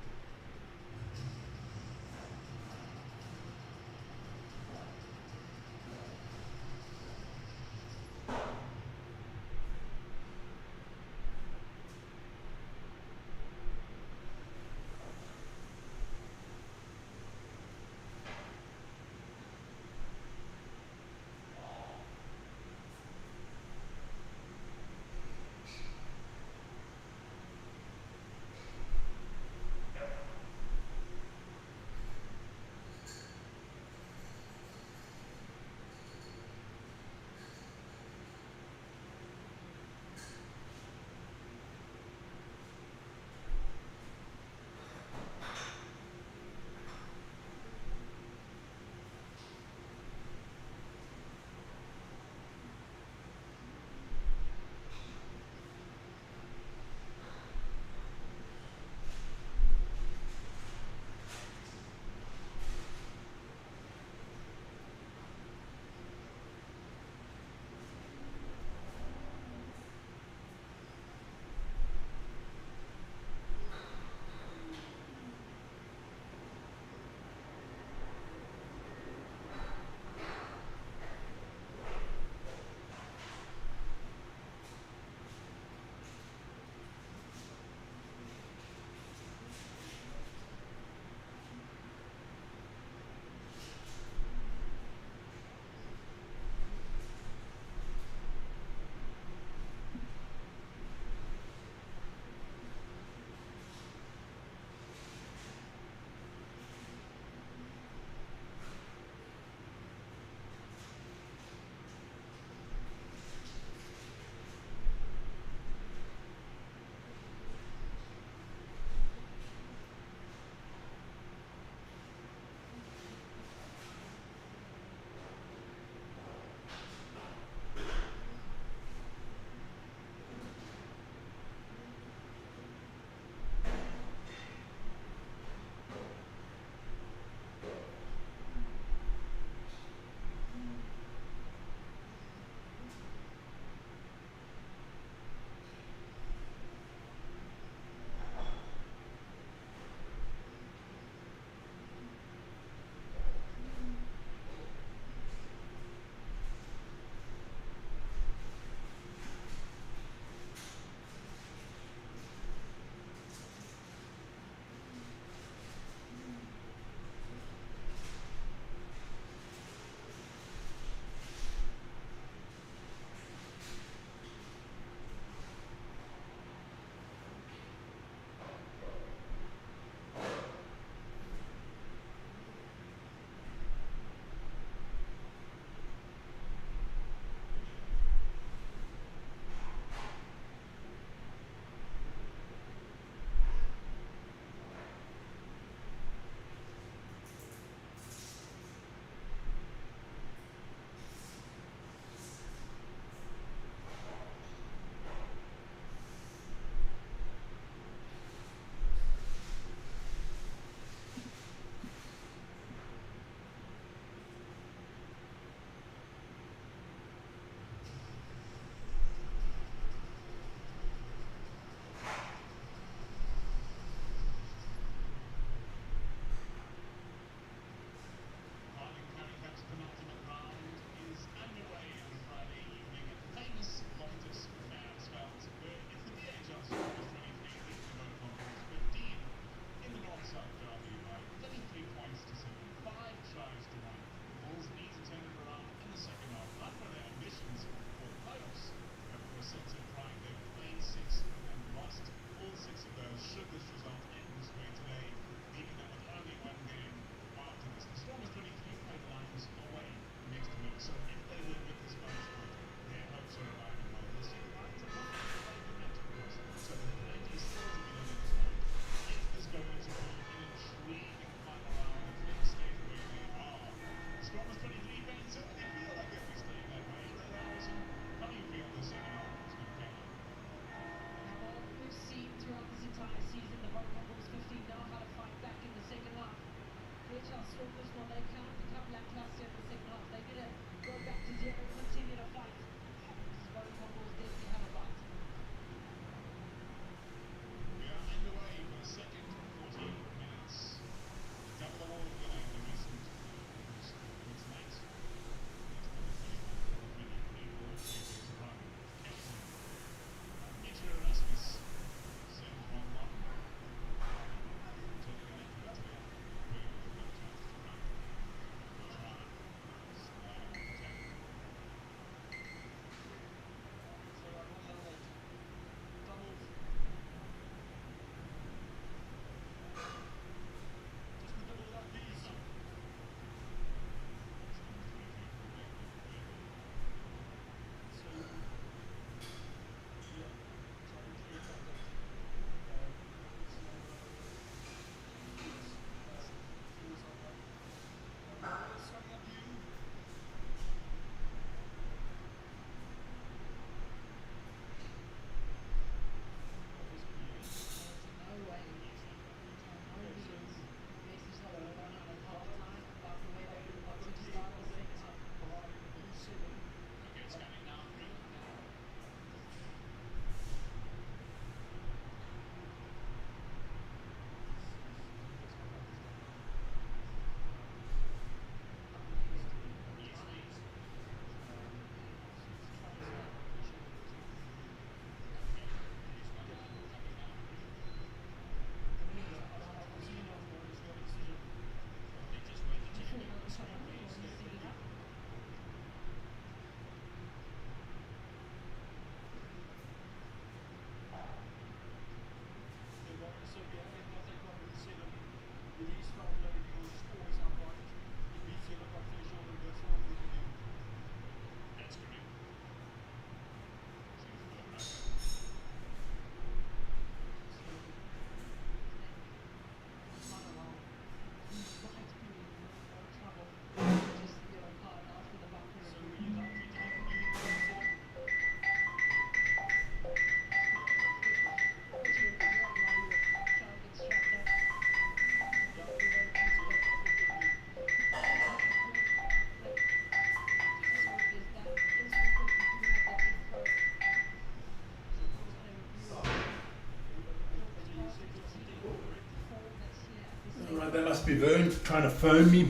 That must be Vern trying to phone me.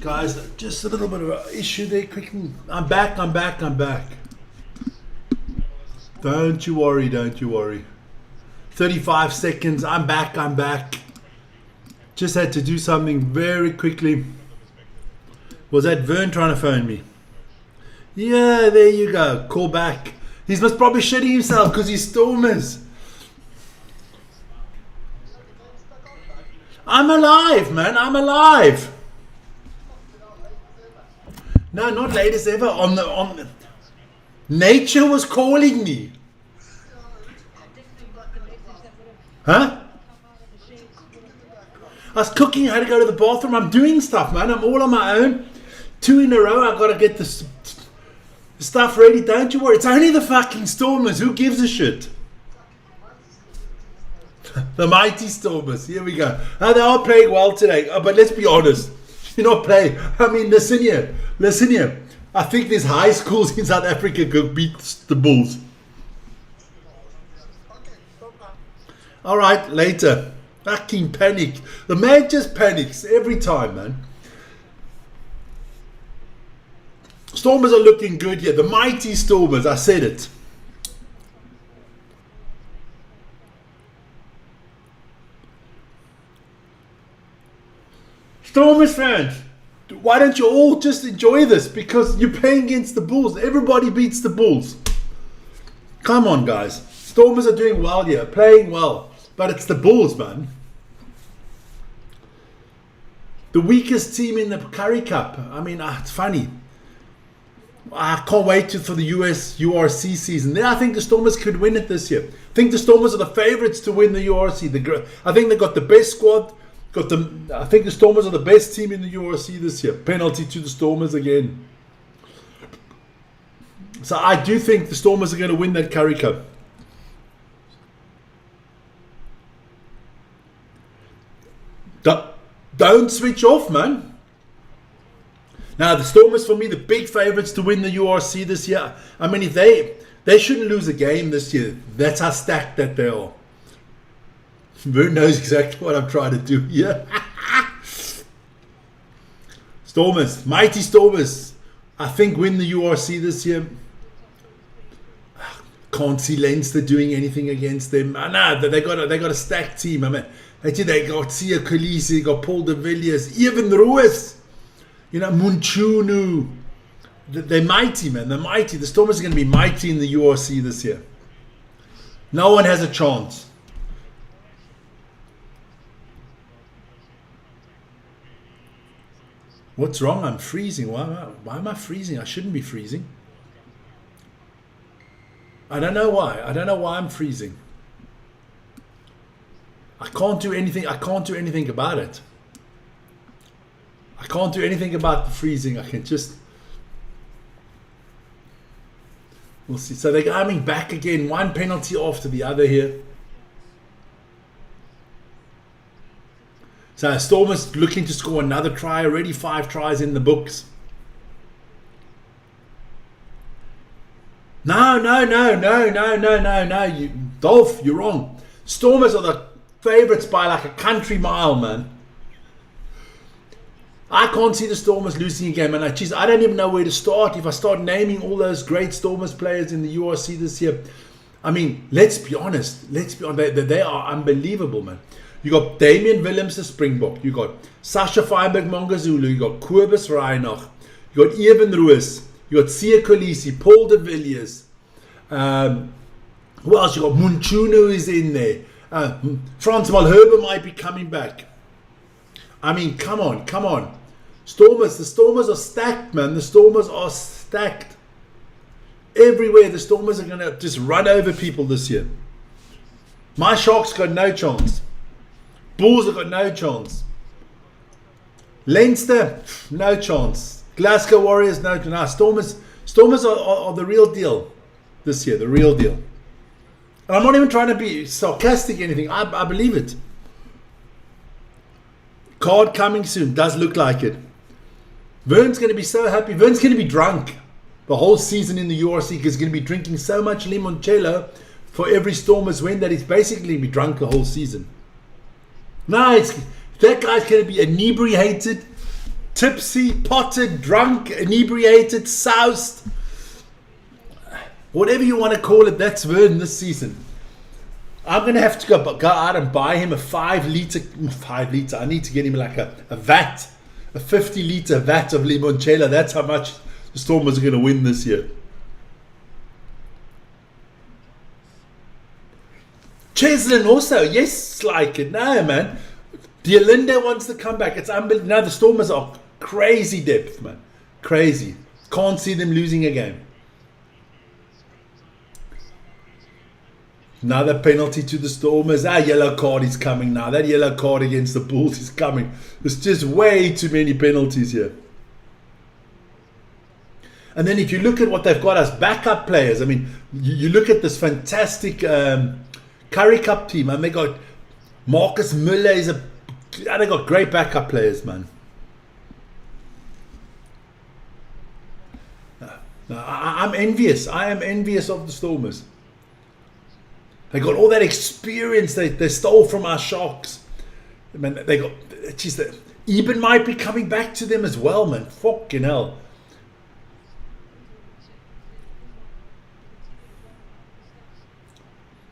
Guys, just a little bit of an issue there quickly. I'm back. Don't you worry. 35 seconds. I'm back. Just had to do something very quickly. Was that Vern trying to phone me? Yeah, there you go. Call back. He's most probably shitting himself because he's Stormers. I'm alive, man. I'm alive. No, not latest ever. On the nature was calling me. Huh? I was cooking. I had to go to the bathroom. I'm doing stuff, man. I'm all on my own. 2 in a row. I got to get the stuff ready. Don't you worry. It's only the fucking Stormers. Who gives a shit? The mighty Stormers. Here we go. They are playing well today. But let's be honest. You're not playing. I mean, listen here. I think there's high schools in South Africa could beat the Bulls. All right, later. Fucking panic. The man just panics every time, man. Stormers are looking good here. The mighty Stormers. I said it. Stormers fans, why don't you all just enjoy this? Because you're playing against the Bulls. Everybody beats the Bulls. Come on, guys. Stormers are doing well here, playing well. But it's the Bulls, man. The weakest team in the Currie Cup. I mean, it's funny. I can't wait for the US URC season. I think the Stormers could win it this year. I think the Stormers are the favourites to win the URC. I think they've got the best squad. I think the Stormers are the best team in the URC this year. Penalty to the Stormers again. So I do think the Stormers are going to win that Currie Cup. Don't switch off, man. Now the Stormers, for me, the big favourites to win the URC this year. I mean, if they shouldn't lose a game this year. That's how stacked that they are. Vern knows exactly what I'm trying to do here. Stormers, mighty Stormers, I think win the URC this year. Can't see Leinster doing anything against them. No, they got a stacked team. I mean, they got Sia Khaleesi, they got Paul de Villiers, even Ruiz, Munchunu. They're mighty, man. They're mighty. The Stormers are going to be mighty in the URC this year. No one has a chance. What's wrong? I'm freezing. Why am I freezing? I shouldn't be freezing. I don't know why. I don't know why I'm freezing. I can't do anything about it. I can't do anything about the freezing. We'll see. So they're coming back again. One penalty after the other here. So Stormers looking to score another try. Already 5 tries in the books. No. Dolph, you're wrong. Stormers are the favourites by like a country mile, man. I can't see the Stormers losing a game. And I don't even know where to start. If I start naming all those great Stormers players in the URC this year. I mean, let's be honest. They are unbelievable, man. You got Damian Willems, the Springbok. You got Sasha Feinberg Mongazulu. You got Kobus Reinach. You got Evan Ruiz. You got Sia Khaleesi, Paul de Villiers. Who else? You got Munchunu is in there. Frans Malherbe might be coming back. I mean, come on. The Stormers are stacked, man. The Stormers are stacked. Everywhere, the Stormers are going to just run over people this year. My Sharks got no chance. Bulls have got no chance. Leinster, no chance. Glasgow Warriors, no chance. Stormers are the real deal this year, the real deal. And I'm not even trying to be sarcastic or anything. I believe it. Card coming soon. Does look like it. Vern's going to be so happy. Vern's going to be drunk the whole season in the URC because he's going to be drinking so much limoncello for every Stormers win that he's basically going to be drunk the whole season. No, it's That guy's going to be inebriated, tipsy, potted, drunk, inebriated, soused. Whatever you want to call it, that's Vernon this season. I'm going to have to go out and buy him a 5 liter. I need to get him like a vat, a 50 liter vat of limoncello. That's how much the Stormers are going to win this year. Cheslin also, yes, like it. No, man. Diolinda wants to come back. It's unbelievable. Now the Stormers are crazy depth, man. Crazy. Can't see them losing a game. Another penalty to the Stormers. That yellow card is coming now. That yellow card against the Bulls is coming. There's just way too many penalties here. And then if you look at what they've got as backup players, I mean, you look at this fantastic Currie Cup team, and they got Marcus Müller. They got great backup players, man. I'm envious. I am envious of the Stormers. They got all that experience they stole from our Sharks. I mean, they got. Geez, Eben might be coming back to them as well, man. Fucking hell.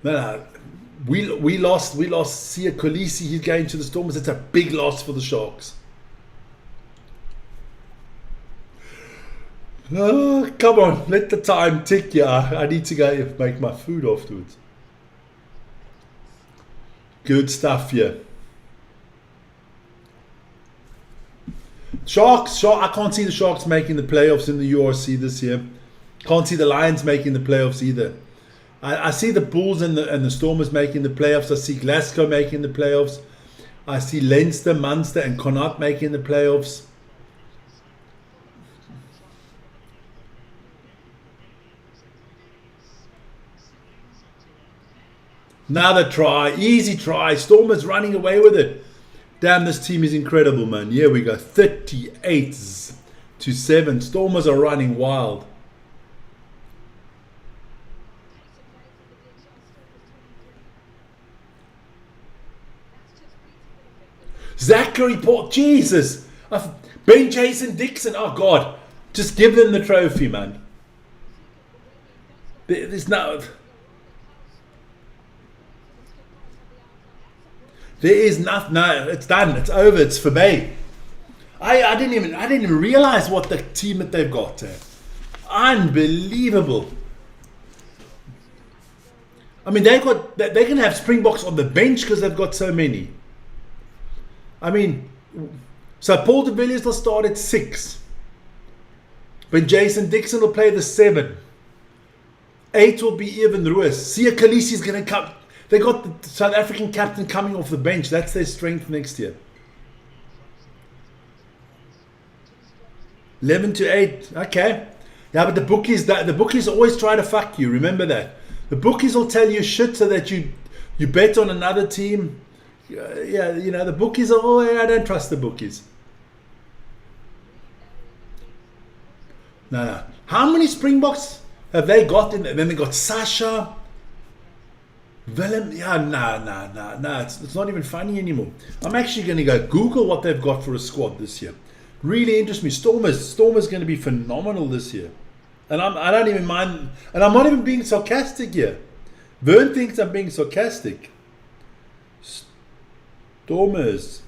No. We lost Sia Kolisi. He's going to the Stormers. It's a big loss for the Sharks. Oh, come on, let the time tick. Yeah, I need to go make my food afterwards. Good stuff here. Sharks. I can't see the Sharks making the playoffs in the URC this year. Can't see the Lions making the playoffs either. I see the Bulls and the Stormers making the playoffs. I see Glasgow making the playoffs. I see Leinster, Munster and Connacht making the playoffs. Another try, easy try. Stormers running away with it. Damn, this team is incredible, man. Here we go, 38-7. Stormers are running wild. Zachary Port, Jesus. Ben Jason Dixon, oh God. Just give them the trophy, man. There's no... There is nothing. No, it's done. It's over. It's for me. I didn't even realize what the team that they've got. Unbelievable. I mean, they're gonna have Springboks on the bench because they've got so many. I mean, so Paul de Villiers will start at 6. But Jason Dixon will play the 7. 8 will be Evan Ruiz. Sia Kolisi is gonna come. They got the South African captain coming off the bench. That's their strength next year. 11-8. Okay. Yeah, but the bookies always try to fuck you. Remember that. The bookies will tell you shit so that you bet on another team. Yeah, you know, the bookies are, I don't trust the bookies. No. How many Springboks have they got in there? Then they got Sasha. Willem, yeah, no. It's not even funny anymore. I'm actually going to go Google what they've got for a squad this year. Really interests me. Stormers going to be phenomenal this year, and I don't even mind. And I'm not even being sarcastic here. Vern thinks I'm being sarcastic. Stormers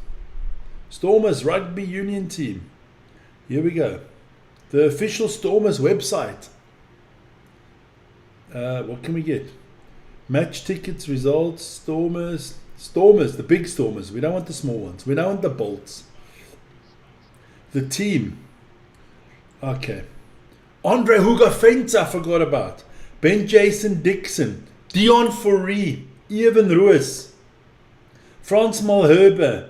rugby union team. Here we go. The official Stormers website. What can we get? Match tickets, results, Stormers, the big Stormers. We don't want the small ones. We don't want the Bolts. The team. Okay. Andre Hugo Fenta, I forgot about. Ben Jason Dixon. Dion Fourie. Evan Ruiz. Frans Malherbe.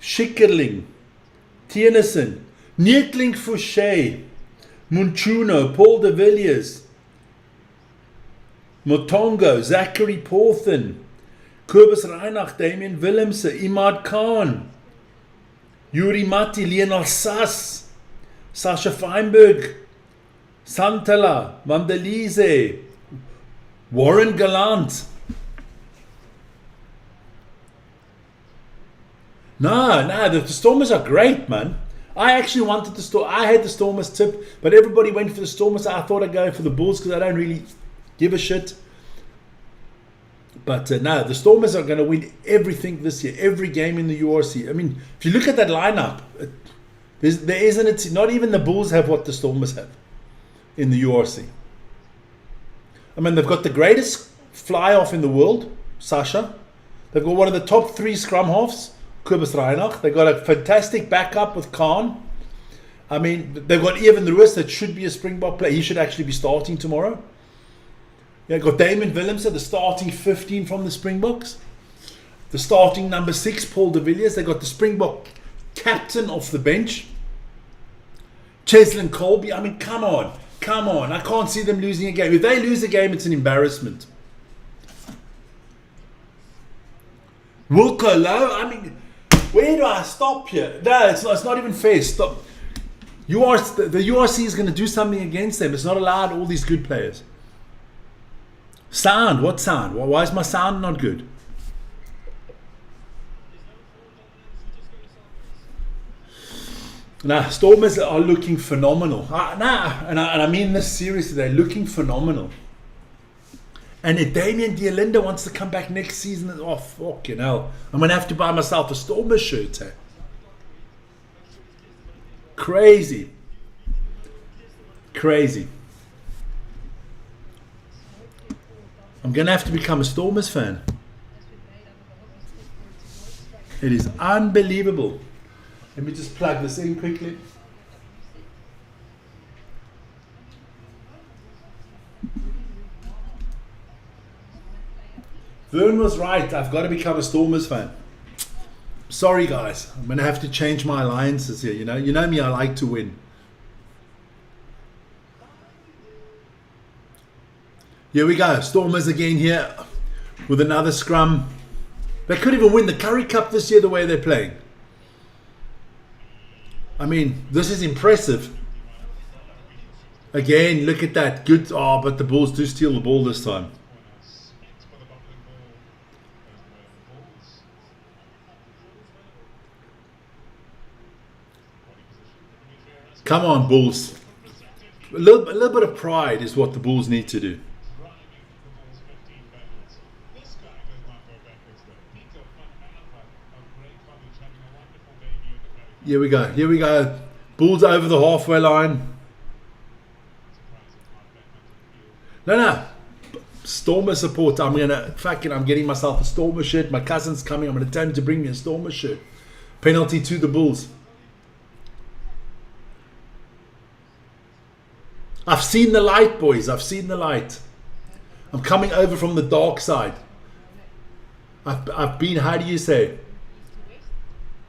Schickerling. Tienison. Neetling Fouché. Munchuno. Paul de Villiers. Motongo, Zachary Porthen, Kobus Reinach, Damien Willemse, Imad Khan, Yuri Mati, Lionel Sass, Sasha Feinberg, Santala, Vandelize, Warren Gallant. No, the Stormers are great, man. I actually wanted the Storm. I had the Stormers tip, but everybody went for the Stormers. I thought I'd go for the Bulls because I don't really give a shit. But no, the Stormers are going to win everything this year, every game in the URC. I mean, if you look at that lineup, there isn't it. Not even the Bulls have what the Stormers have in the URC. I mean, they've got the greatest fly-off in the world, Sasha. They've got one of the top 3 scrum halves, Kobus Reinach. They've got a fantastic backup with Khan. I mean, they've got Evan Lewis that should be a Springbok player. He should actually be starting tomorrow. Yeah, got Damon Willemse, the starting 15 from the Springboks. The starting number 6, Paul de Villiers. They got the Springbok captain off the bench, Cheslin Colby. I mean, come on. I can't see them losing a game. If they lose a game, it's an embarrassment. Wilco Low. I mean, where do I stop here? No, it's not even fair. Stop. The URC is going to do something against them. It's not allowed all these good players. Sound. What sound? Why is my sound not good? Nah, Stormers are looking phenomenal. And I mean this seriously. They're looking phenomenal. And if Damien Diolinda wants to come back next season, oh fucking hell, I'm gonna have to buy myself a Stormers shirt. Crazy. I'm gonna have to become a Stormers fan. It is unbelievable. Let me just plug this in quickly. Vern was right. I've got to become a Stormers fan. Sorry, guys. I'm going to have to change my alliances here. You know me. I like to win. Here we go. Stormers again here with another scrum. They could even win the Currie Cup this year the way they're playing. I mean, this is impressive. Again, look at that. Good. Oh, but the Bulls do steal the ball this time. Come on, Bulls. A little bit of pride is what the Bulls need to do. Here we go. Bulls over the halfway line. No. Stormer support. I'm getting myself a Stormer shirt. My cousin's coming. I'm gonna tell him to bring me a Stormer shirt. Penalty to the Bulls. I've seen the light, boys. I've seen the light. I'm coming over from the dark side. I've been, how do you say?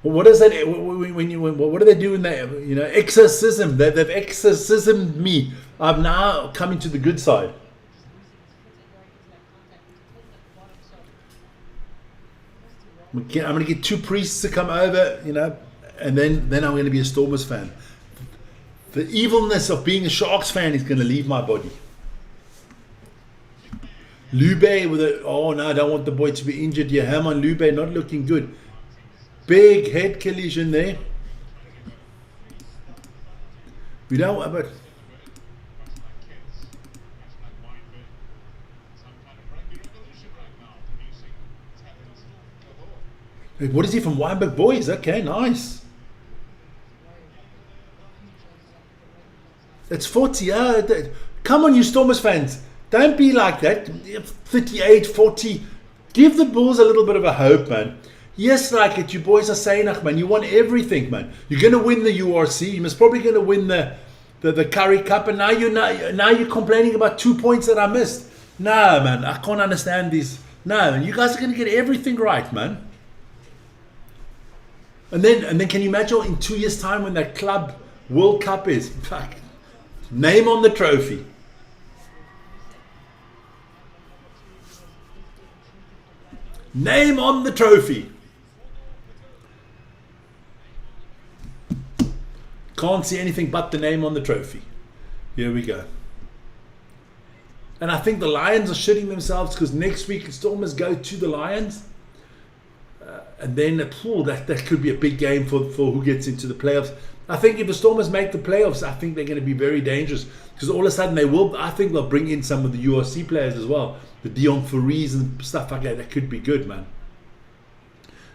What is that? What do they do in that? Exorcism. They've exorcismed me. I'm now coming to the good side. I'm going to get 2 priests to come over, and then I'm going to be a Stormers fan. The evilness of being a Sharks fan is going to leave my body. Lube with a... Oh, no, I don't want the boy to be injured here. Herman Lube not looking good. Big head collision there. We don't... But... What is he from Weinberg Boys? Okay, nice. It's 40. Come on, you Stormers fans. Don't be like that. 38, 40. Give the Bulls a little bit of a hope, man. Yes, like it. You boys are saying, man, you want everything, man. You're going to win the URC. You're most probably going to win the Currie Cup. And now you're complaining about 2 points that I missed. No, man. I can't understand these. No, you guys are going to get everything right, man. And then can you imagine in 2 years' time when that club World Cup is? Fuck. Name on the trophy. Name on the trophy. Can't see anything but the name on the trophy. Here we go. And I think the Lions are shitting themselves because next week Stormers go to the Lions. And then that could be a big game for who gets into the playoffs. I think if the Stormers make the playoffs, I think they're going to be very dangerous because all of a sudden I think they'll bring in some of the URC players as well, the Dion Faries and stuff like that. That could be good, man.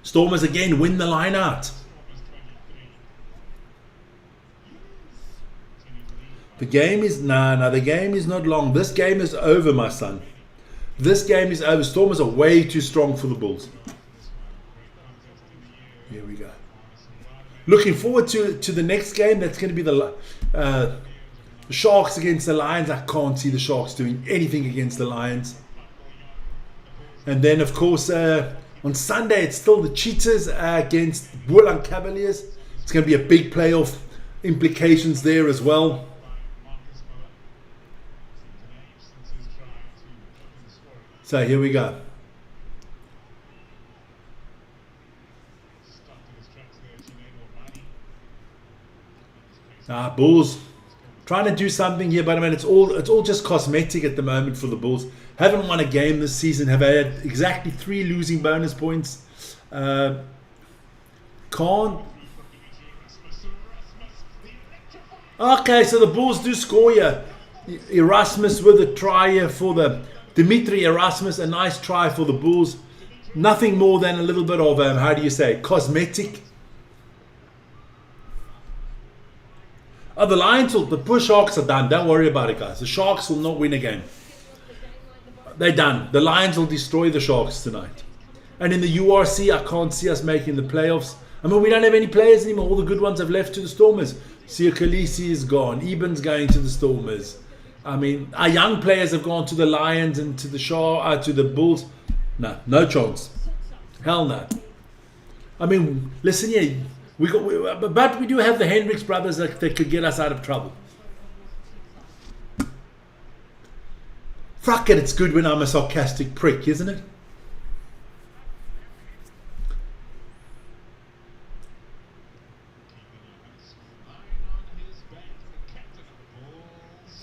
Stormers again win the line out. The game is the game is not long. This game is over, my son. This game is over. Stormers are way too strong for the Bulls. Here we go. Looking forward to the next game. That's going to be the Sharks against the Lions. I can't see the Sharks doing anything against the Lions. And then, of course, on Sunday, it's still the Cheetahs against Bulang Cavaliers. It's going to be a big playoff implications there as well. So here we go. Bulls trying to do something here, but I mean it's all just cosmetic at the moment for the Bulls. Haven't won a game this season. Have had exactly 3 losing bonus points. Can't. Okay, so the Bulls do score here. Erasmus with a try here for the Dimitri Erasmus, a nice try for the Bulls. Nothing more than a little bit of how do you say, cosmetic. Oh, the Lions the poor Sharks are done. Don't worry about it, guys. The Sharks will not win a game. They're done. The Lions will destroy the Sharks tonight. And in the URC, I can't see us making the playoffs. I mean, we don't have any players anymore. All the good ones have left to the Stormers. Sia Khaleesi is gone. Eben's going to the Stormers. I mean, our young players have gone to the Lions and to the Bulls. No chance. Hell no. I mean, listen here. But we do have the Hendricks brothers that could get us out of trouble. Fuck it, it's good when I'm a sarcastic prick, isn't it?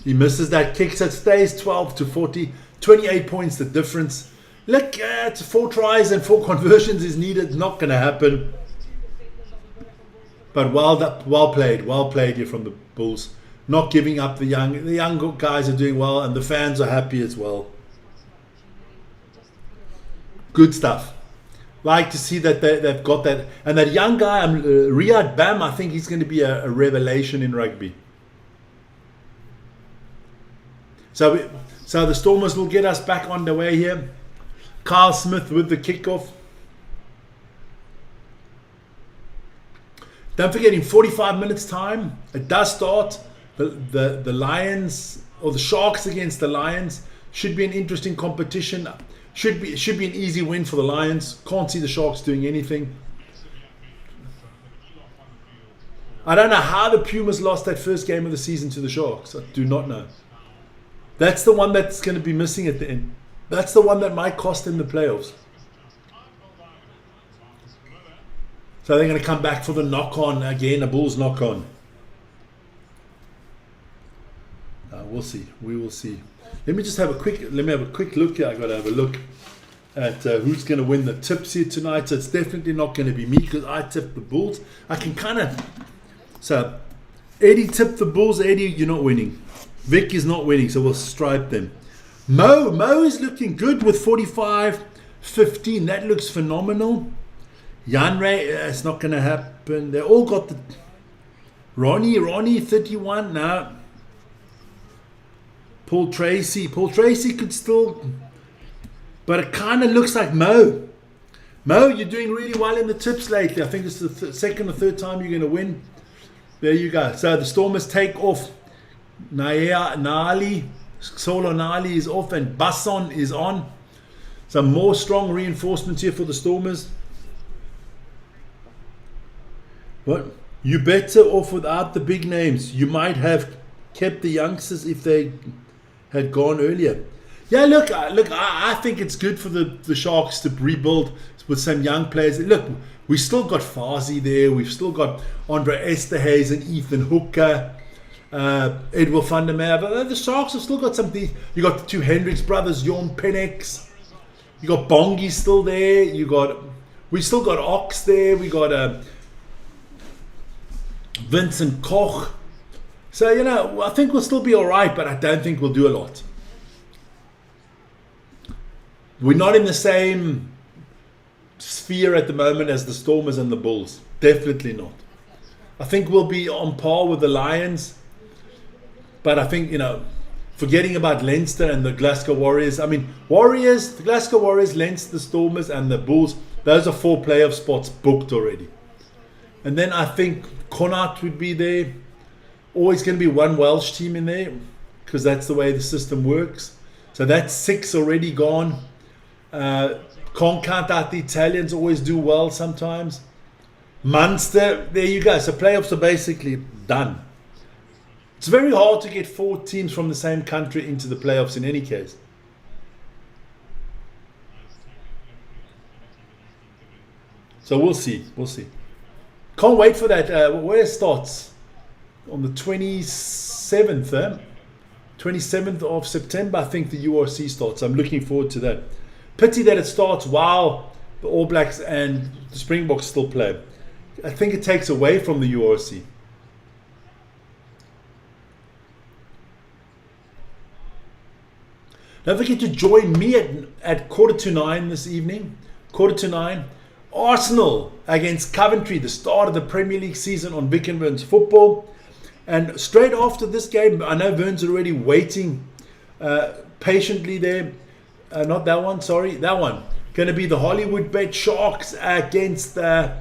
He misses that kick, so it stays 12-40. 28 points the difference. Look, it's 4 tries and 4 conversions is needed. Not going to happen. But well played here from the Bulls. Not giving up the young guys are doing well, and the fans are happy as well. Good stuff. Like to see that they've got that. And that young guy, Riyad Bam, I think he's going to be a revelation in rugby. So the Stormers will get us back on the way here. Kyle Smith with the kickoff. Don't forget, in 45 minutes time, it does start. The Lions, or the Sharks against the Lions, should be an interesting competition. Should be an easy win for the Lions. Can't see the Sharks doing anything. I don't know how the Pumas lost that first game of the season to the Sharks. I do not know. That's the one that's going to be missing at the end. That's the one that might cost them the playoffs. So they're going to come back for the knock-on again, a Bulls knock-on. We'll see. We will see. Let me have a quick look here. I got to have a look at who's going to win the tips here tonight. So it's definitely not going to be me because I tipped the Bulls. I can kind of. So Eddie tipped the Bulls. Eddie, you're not winning. Vic is not winning, so we'll stripe them. Mo is looking good with 45-15. That looks phenomenal. Jan Ray, it's not going to happen. They all got the. Ronnie 31 now. Paul Tracy could still, but it kind of looks like Mo. You're doing really well in the tips lately. I think it's the second or third time you're going to win. There you go. So the Stormers take off. Solo Nali is off and Basson is on. Some more strong reinforcements here for the Stormers. What? You better off without the big names. You might have kept the youngsters if they had gone earlier. Yeah, look. I think it's good for the Sharks to rebuild with some young players. Look, we still got Farsi there. We've still got Andre Esterhuis and Ethan Hooker. Edward van der Meer. But the Sharks have still got something. You got the 2 Hendricks brothers, Jorn Penix. You got Bongi still there. You got We still got Ox there. We got Vincent Koch. So, you know, I think we'll still be all right, but I don't think we'll do a lot. We're not in the same sphere at the moment as the Stormers and the Bulls. Definitely not. I think we'll be on par with the Lions. But I think, you know, forgetting about Leinster and the Glasgow Warriors. I mean, Warriors, the Glasgow Warriors, Leinster, the Stormers and the Bulls. Those are 4 playoff spots booked already. And then I think Connacht would be there. Always going to be one Welsh team in there because that's the way the system works. So that's 6 already gone. Can't count out the Italians, always do well sometimes. Munster, there you go. So playoffs are basically done. It's very hard to get 4 teams from the same country into the playoffs in any case. So we'll see. We'll see. Can't wait for that. Where it starts? On the 27th, 27th of September, I think the URC starts. I'm looking forward to that. Pity that it starts while the All Blacks and the Springboks still play. I think it takes away from the URC. Don't forget to join me at 9:15 this evening. 9:15. Arsenal against Coventry, the start of the Premier League season on Vic and Vern's football. And straight after this game, I know Vern's already waiting patiently there. Not that one, sorry, that one. Going to be the Hollywood Bet Sharks against the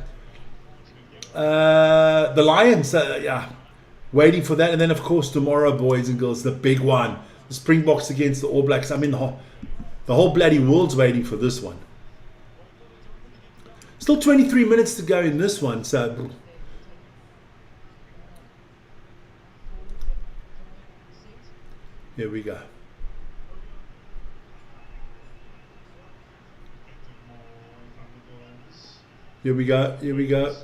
Lions. Yeah, waiting for that. And then, of course, tomorrow, boys and girls, the big one. The Springboks against the All Blacks. I mean, the whole bloody world's waiting for this one. Still 23 minutes to go in this one, so... Here we go. Here we go. Here we go.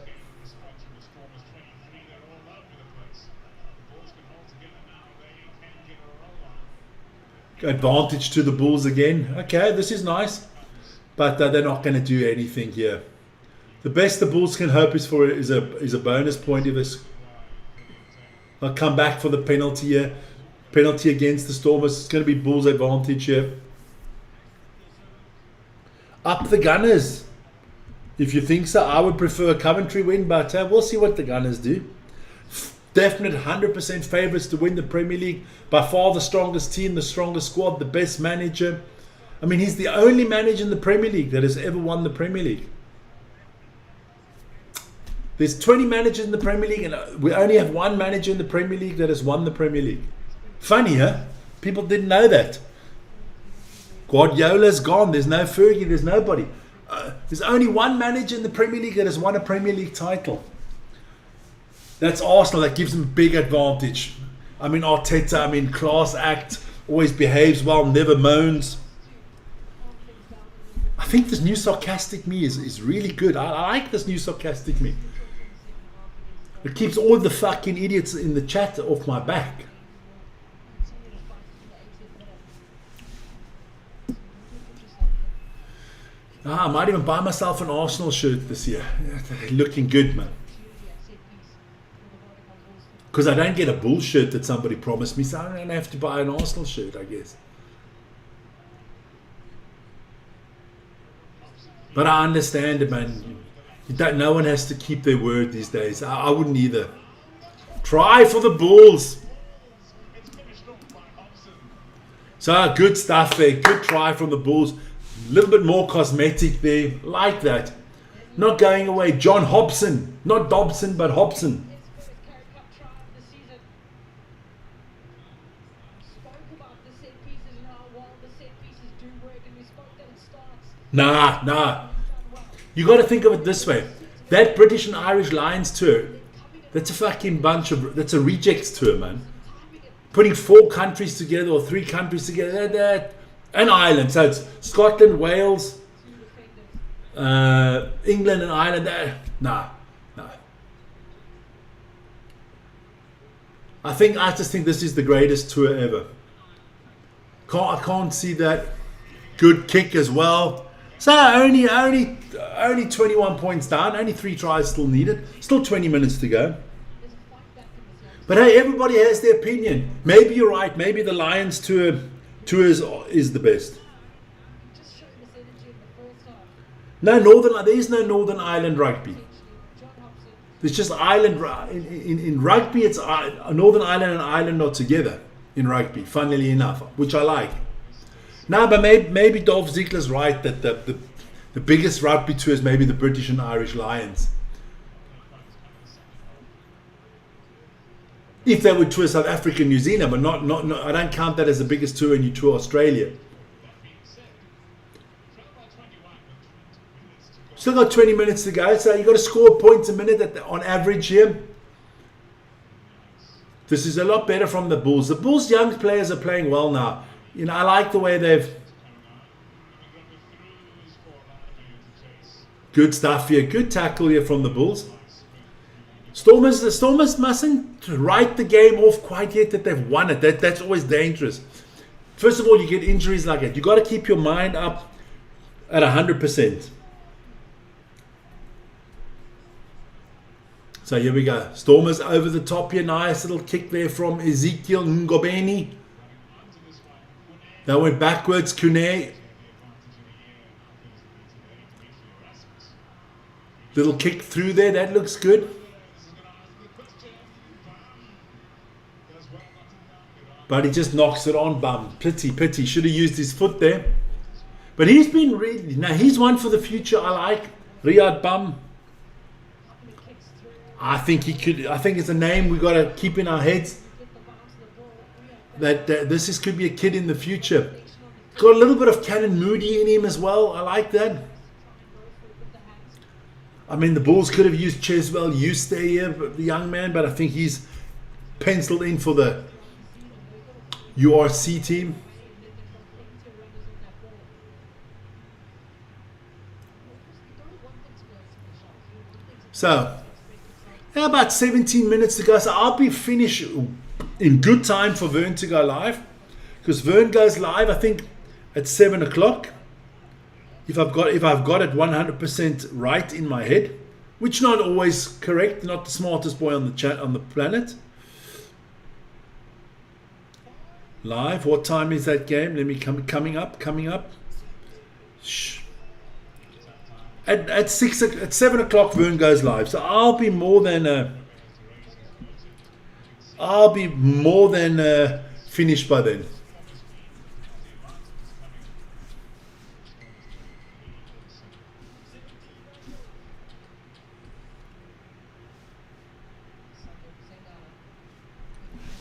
Advantage to the Bulls again. Okay, this is nice. But they're not going to do anything here. The best the Bulls can hope is for is a bonus point if this. They'll come back for the penalty here. Penalty against the Stormers. It's going to be Bulls' advantage here. Up the Gunners. If you think so, I would prefer a Coventry win, but we'll see what the Gunners do. Definite 100% favourites to win the Premier League. By far the strongest team, the strongest squad, the best manager. I mean, he's the only manager in the Premier League that has ever won the Premier League. There's 20 managers in the Premier League, and we only have one manager in the Premier League that has won the Premier League. Funny, huh? People didn't know that. Guardiola's gone. There's no Fergie. There's nobody. There's only one manager in the Premier League that has won a Premier League title. That's Arsenal. That gives them a big advantage. I mean, Arteta, I mean, class act, always behaves well, never moans. I think this new sarcastic me is really good. I like this new sarcastic me. It keeps all the fucking idiots in the chat off my back. I might even buy myself an Arsenal shirt this year. Looking good, man. Because I don't get a Bull shirt that somebody promised me, so I don't have to buy an Arsenal shirt, I guess. But I understand it, man. No one has to keep their word these days. I wouldn't either. Try for the Bulls. So, good stuff there. Good try from the Bulls. A little bit more cosmetic there. Like that. Not going away. John Hobson. Not Dobson, but Hobson. Currie Cup trial of the season. Spoke about the set pieces and how well the set pieces do work, and we spoke that it starts. Nah. You got to think of it this way. That British and Irish Lions tour, that's a fucking bunch of... That's a rejects tour, man. Putting 4 countries together or 3 countries together. And Ireland. So it's Scotland, Wales, England and Ireland. Nah. I just think this is the greatest tour ever. I can't see that. Good kick as well. So only 21 points down. Only 3 tries still needed. Still 20 minutes to go. There's a fight back in this young But hey, everybody has their opinion. Maybe you're right. Maybe the Lions tour is the best. just showing this energy in the first half. No there is no Northern Ireland rugby. Potentially, John Hobson. There's just Ireland in rugby. It's Northern Ireland and Ireland are together in rugby. Funnily enough, which I like. No, but maybe Dolph Ziegler's right that the biggest rugby tour is maybe the British and Irish Lions. If they would tour South Africa and New Zealand, but not I don't count that as the biggest tour, and you tour Australia. Still got 20 minutes to go, so you got to score points a minute on average here. This is a lot better from the Bulls. The Bulls' young players are playing well now. You know, I like the way they've. Good stuff here. Good tackle here from the Bulls. The Stormers mustn't write the game off quite yet that they've won it. That's always dangerous. First of all, you get injuries like that. You got to keep your mind up at 100%. So here we go. Stormers over the top here. Nice little kick there from Ezekiel Ngobeni. That went backwards. Kune. Little kick through there. That looks good. But he just knocks it on, bum. Pity. Should have used his foot there. But he's been really... Now, he's one for the future, I like. Riyad Bum. I think he could... I think it's a name we got to keep in our heads. That this could be a kid in the future. Got a little bit of Cannon Moody in him as well. I like that. I mean, the Bulls could have used Cheswell Eustace here, the young man, but I think he's penciled in for the URC team. So, about 17 minutes to go. So I'll be finished in good time for Vern to go live. Because Vern goes live, I think, at 7 o'clock. If I've got it 100% right in my head, which not always correct, not the smartest boy on the planet. Live. What time is that game? Let me coming up. Shh. At 7 o'clock, Vern goes live. So I'll be more than finished by then.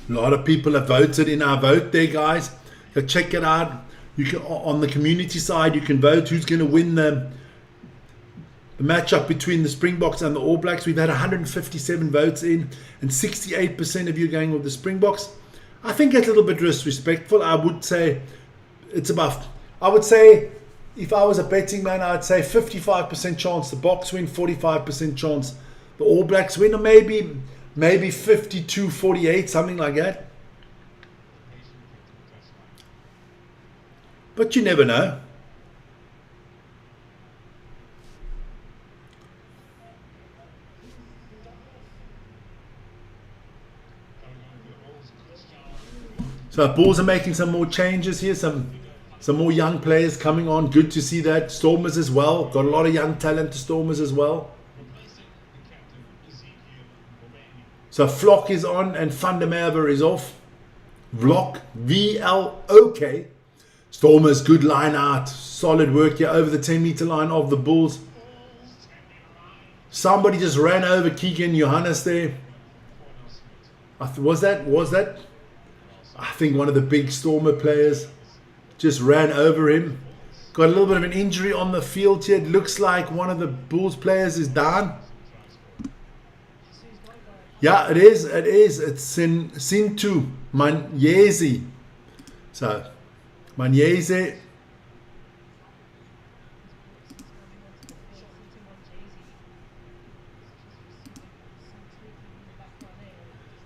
A lot of people have voted in our vote there, guys. So check it out. You can, on the community side, you can vote who's going to win the matchup between the Springboks and the All Blacks. We've had 157 votes in, and 68% of you going with the Springboks. I think that's a little bit disrespectful. I would say it's about. I would say if I was a betting man, I'd say 55% chance the Boks win, 45% chance the All Blacks win, or maybe 52-48, something like that. But you never know. So Bulls are making some more changes here, some more young players coming on. Good to see that. Stormers as well. Got a lot of young talent to Stormers as well. So Vlok is on and Van der Merwe is off. Vlok, V-L-O-K. Stormers, good line out. Solid work here over the 10-meter line of the Bulls. Somebody just ran over Keegan Johannes there. Was that? I think one of the big Stormer players just ran over him. Got a little bit of an injury on the field here. It looks like one of the Bulls players is down. Yeah, it is. It's Sintu Manyezi. So, Manyezi.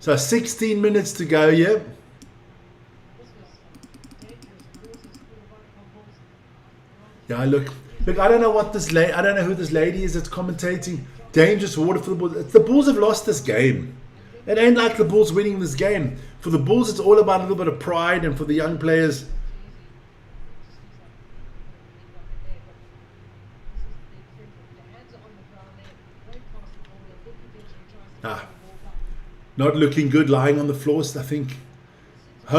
So, 16 minutes to go, yeah. Yeah, look. Look, I don't know what this I don't know who this lady is that's commentating. Dangerous water for the Bulls. The Bulls have lost this game. It ain't like the Bulls winning this game. For the Bulls, it's all about a little bit of pride, and for the young players, not looking good, lying on the floor. I think. I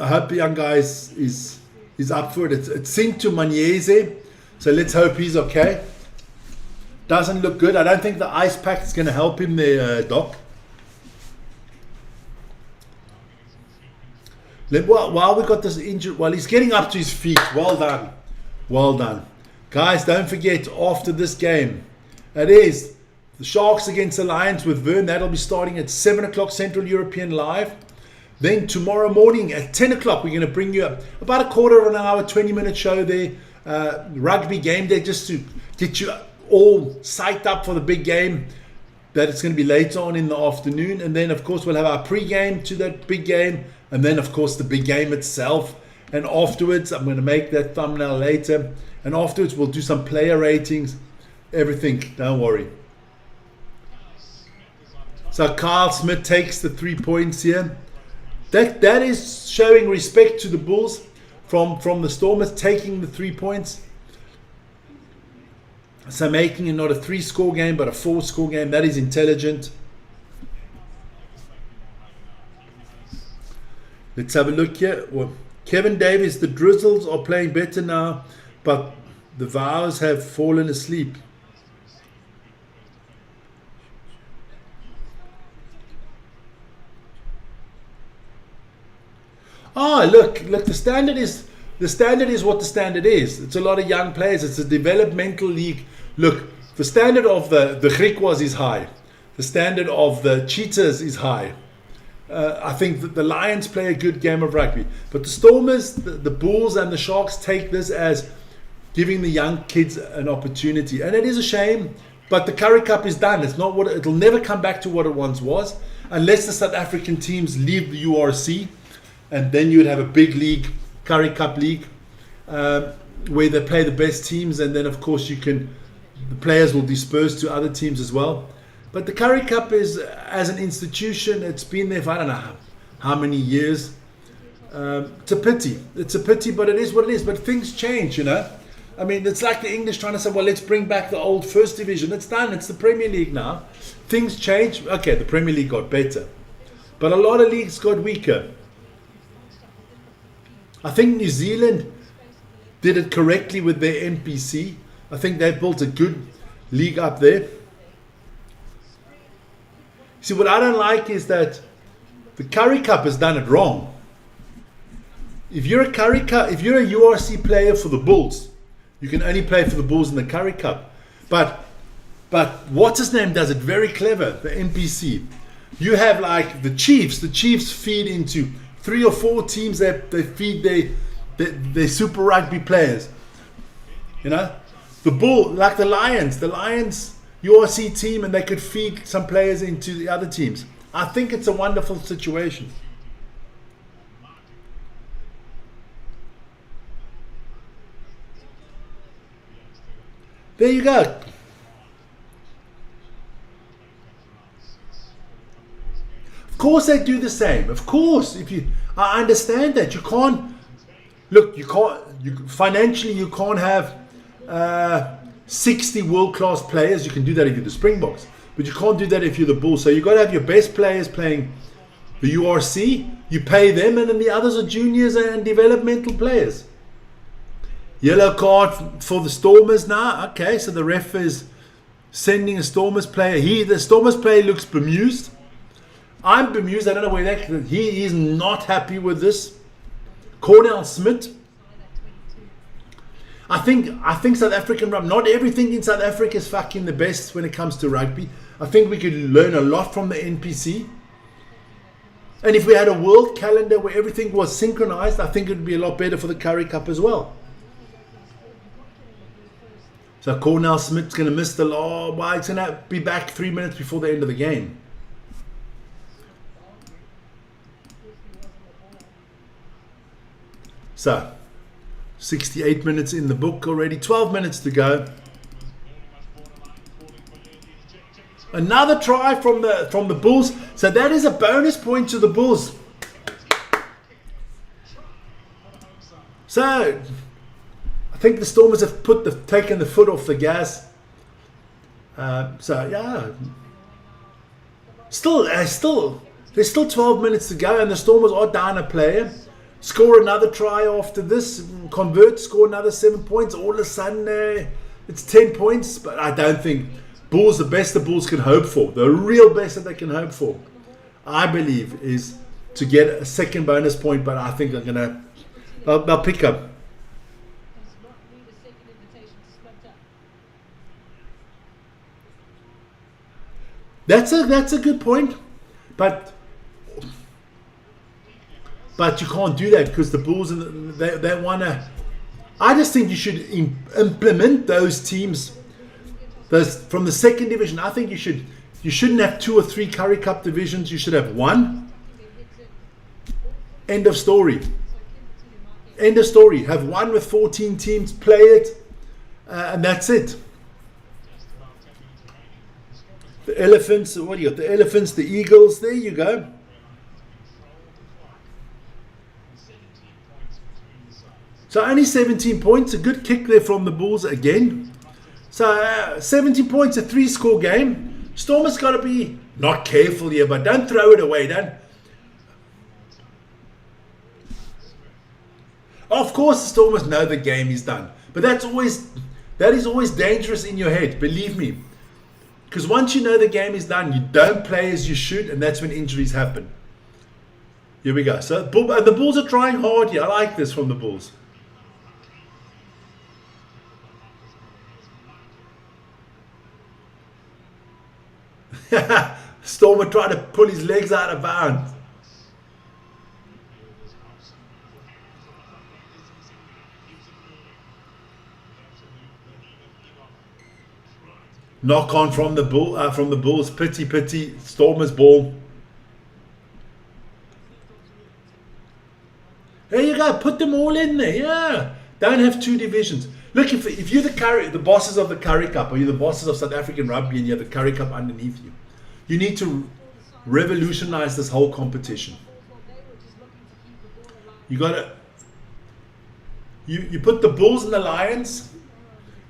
hope the young guy is up for it. It's synced to Manyeze, so let's hope he's okay. Doesn't look good. I don't think the ice pack is going to help him there, Doc. While we got this injury, well, he's getting up to his feet. Well done. Well done. Guys, don't forget, after this game, it is the Sharks against the Lions with Vern. That'll be starting at 7 o'clock Central European Live. Then tomorrow morning at 10 o'clock, we're going to bring you about a quarter of an hour, 20-minute show there. Rugby game day, just to get you all psyched up for the big game that it's going to be later on in the afternoon. And then, of course, we'll have our pre-game to that big game. And then, of course, the big game itself. And afterwards, I'm going to make that thumbnail later. And afterwards, we'll do some player ratings. Everything. Don't worry. So Kyle Smith takes the 3 points here. That is showing respect to the Bulls from the Stormers, taking the 3 points. So making it not a 3-score game, but a 4-score game. That is intelligent. Let's have a look here. Well, Kevin Davis, the Drizzles are playing better now, but the Vows have fallen asleep. Oh, look, the standard is what the standard is. It's a lot of young players. It's a developmental league. Look, the standard of the Griquas is high. The standard of the Cheetahs is high. I think that the Lions play a good game of rugby. But the Stormers, the Bulls and the Sharks take this as giving the young kids an opportunity. And it is a shame, but the Currie Cup is done. It's not it'll never come back to what it once was, unless the South African teams leave the URC. And then you would have a big league, Currie Cup league, where they play the best teams. And then, of course, the players will disperse to other teams as well. But the Currie Cup is, as an institution, it's been there for I don't know how many years. It's a pity. It's a pity, but it is what it is. But things change, you know. I mean, it's like the English trying to say, well, let's bring back the old First Division. It's done. It's the Premier League now. Things change. Okay, the Premier League got better. But a lot of leagues got weaker. I think New Zealand did it correctly with their NPC. I think they built a good league up there. See, what I don't like is that the Currie Cup has done it wrong. If you're a URC player for the Bulls, you can only play for the Bulls in the Currie Cup. But what's his name does it very clever, the NPC. You have like the Chiefs. The Chiefs feed into 3 or 4 teams that they feed their Super Rugby players. You know? The Bull, like the Lions URC team, and they could feed some players into the other teams. I think it's a wonderful situation. There you go. Of course they do the same. Of course, I understand that. You can't financially you can't have 60 world-class players. You can do that if you're the Springboks, but you can't do that if you're the Bulls. So you've got to have your best players playing the URC. You pay them, and then the others are juniors and developmental players. Yellow card for the Stormers now. Okay, so the ref is sending a Stormers player. The Stormers player looks bemused. I'm bemused. I don't know where he is not happy with this. Cornell Smith. I think South African rugby, not everything in South Africa is fucking the best when it comes to rugby. I think we could learn a lot from the NPC. And if we had a world calendar where everything was synchronized, I think it would be a lot better for the Currie Cup as well. So Cornell Smith's going to miss the law. Well, he's going to be back 3 minutes before the end of the game. So 68 minutes in the book already. 12 minutes to go. Another try from the Bulls. So that is a bonus point to the Bulls. So I think the Stormers have taken the foot off the gas. So yeah, there's still 12 minutes to go, and the Stormers are down a player. Score another try after this, convert, score another 7 points. All of a sudden, it's 10 points. But I don't think Bulls, the best the Bulls can hope for, the real best that they can hope for, I believe, is to get a second bonus point. But I think they'll pick up. Does not need a second invitation to sprint up. That's a good point, but you can't do that because the Bulls they wanna. I just think you should implement those teams, those from the second division. I think you shouldn't have 2 or 3 Currie Cup divisions. You should have one. End of story. End of story. Have one with 14 teams, play it, and that's it. The Elephants, what do you got? The Elephants, the Eagles, there you go. So only 17 points, a good kick there from the Bulls again. So 17 points, a 3-score game. Stormers got to be not careful here, but don't throw it away. Of course, the Stormers know the game is done, but that is always dangerous in your head. Believe me, because once you know the game is done, you don't play as you should, and that's when injuries happen. Here we go. So the Bulls are trying hard here. I like this from the Bulls. Stormer tried to pull his legs out of bounds. Knock on from the Bulls. Pity. Stormers ball. There you go. Put them all in there. Yeah. Don't have 2 divisions. Look, if you're the bosses of the Currie Cup, or you're the bosses of South African rugby, and you have the Currie Cup underneath you, you need to revolutionize this whole competition. You gotta. You put the Bulls and the Lions,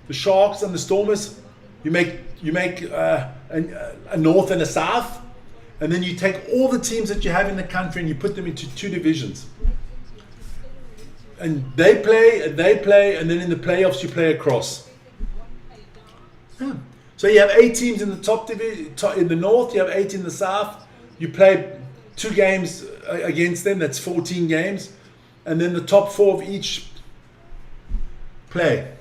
the Sharks and the Stormers. You make a North and a South, and then you take all the teams that you have in the country and you put them into 2 divisions. And they play, and then in the playoffs you play across. Yeah. So you have 8 teams in the top division, in the North. You have 8 in the South. You play 2 games against them. That's 14 games, and then the top 4 of each play.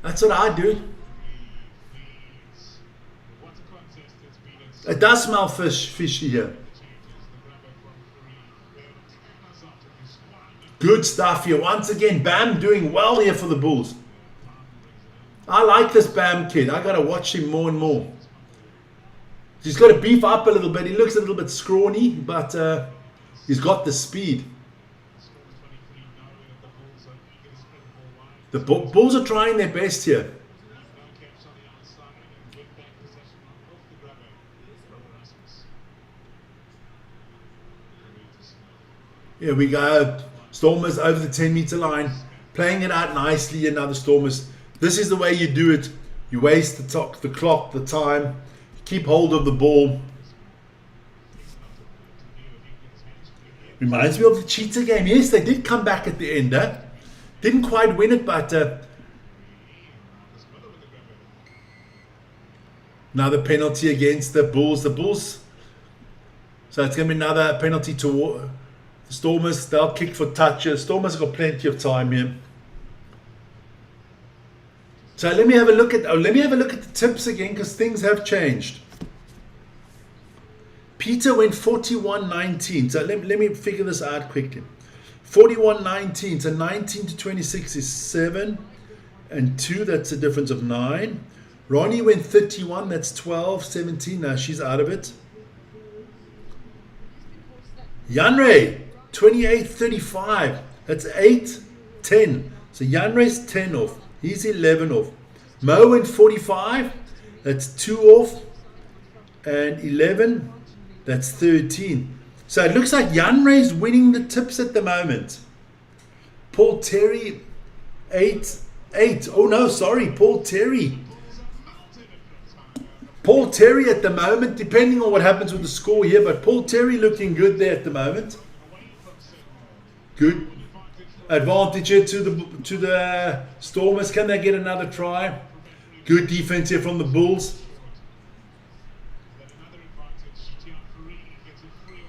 That's what I do. It does smell fishy here. Good stuff here. Once again, Bam doing well here for the Bulls. I like this Bam kid. I got to watch him more and more. He's got to beef up a little bit. He looks a little bit scrawny, but he's got the speed. The Bulls are trying their best here. Here we go. Stormers over the 10-meter line, playing it out nicely. And now the Stormers. This is the way you do it. You waste the clock, the time. Keep hold of the ball. Reminds me of the Cheetah game. Yes, they did come back at the end. Didn't quite win it, but another penalty against the Bulls. The Bulls. So it's going to be another penalty to the Stormers. They'll kick for touches. Stormers have got plenty of time here. So let me have a look at the tips again, because things have changed. Peter went 41-19. So let me figure this out quickly. 41-19. So 19 to 26 is 7 and 2. That's a difference of 9. Ronnie went 31. That's 12. 17. Now she's out of it. Yanrei 28-35. That's 8, 10. So Janre's 10 off. He's 11 off. Mo went 45. That's 2 off. And 11. That's 13. So it looks like Janre's winning the tips at the moment. Paul Terry, 8. Oh no, sorry. Paul Terry at the moment, depending on what happens with the score here, but Paul Terry looking good there at the moment. Good advantage here to the Stormers. Can they get another try? Good defense here from the Bulls.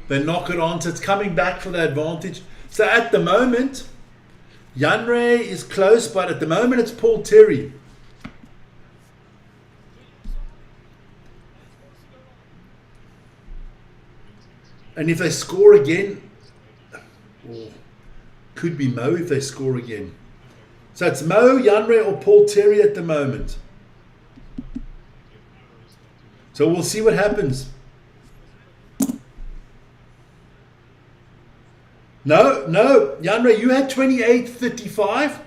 They knock it on, so it's coming back for the advantage. So at the moment, Janre is close, but at the moment it's Paul Terry. And if they score again, could be Mo if they score again. So it's Mo, Janre or Paul Terry at the moment. So we'll see what happens. No, Janre, you had 28.35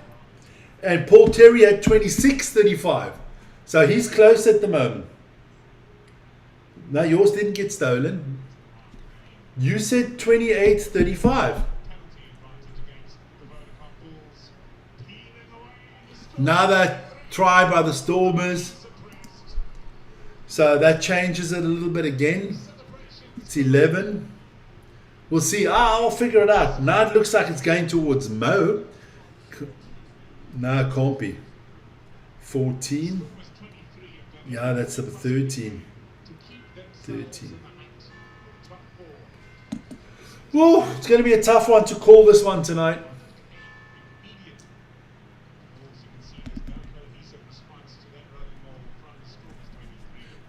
and Paul Terry had 26.35. So he's close at the moment. No, yours didn't get stolen. You said 28.35. Another try by the Stormers. So that changes it a little bit again. It's 11. We'll see. I'll figure it out. Now it looks like it's going towards Mo. No, it can't be. 14. Yeah, that's a 13. 13. Whoa, it's going to be a tough one to call this one tonight.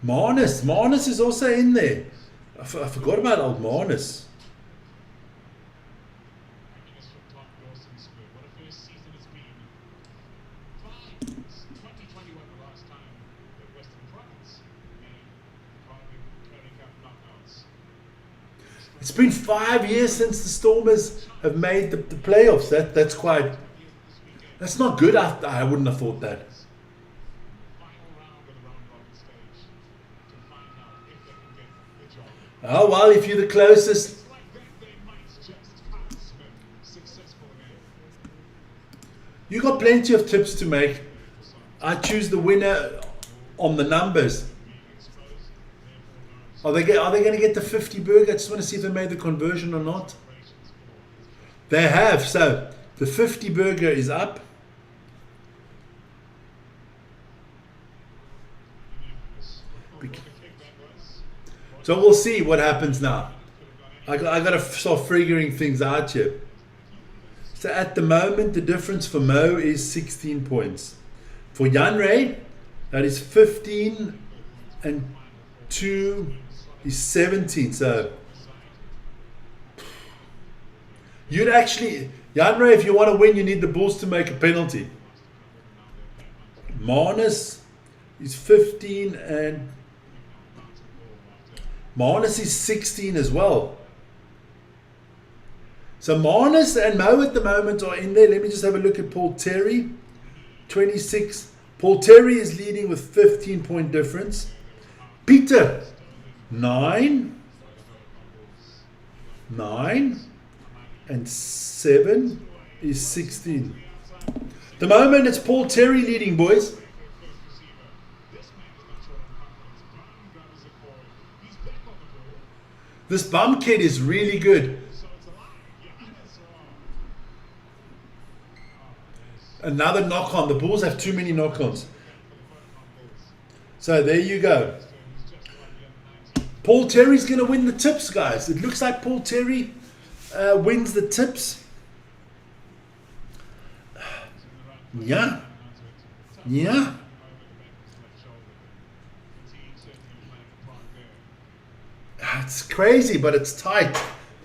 Marnus is also in there. I forgot about old Marnus. It's been 5 years since the Stormers have made the playoffs. That's not good. I wouldn't have thought that. Oh well, if you're the closest. You got plenty of tips to make. I choose the winner on the numbers. Are they going to get the 50 burger? I just want to see if they made the conversion or not. They have. So the 50 burger is up. So we'll see what happens now. I got to start figuring things out here. So at the moment, the difference for Mo is 16 points. For Janre, that is 15 and 2 is 17. So you'd actually, Janre, if you want to win, you need the Bulls to make a penalty. Marnus is 15 and Marnus is 16 as well. So Marnus and Mo at the moment are in there. Let me just have a look at Paul Terry. 26. Paul Terry is leading with 15 point difference. Peter, 9. 9. And 7 is 16. The moment it's Paul Terry leading, boys. This bum kid is really good. Another knock on. The Bulls have too many knock-ons. So there you go. Paul Terry's going to win the tips, guys. It looks like Paul Terry wins the tips. Yeah. Yeah. It's crazy, but it's tight.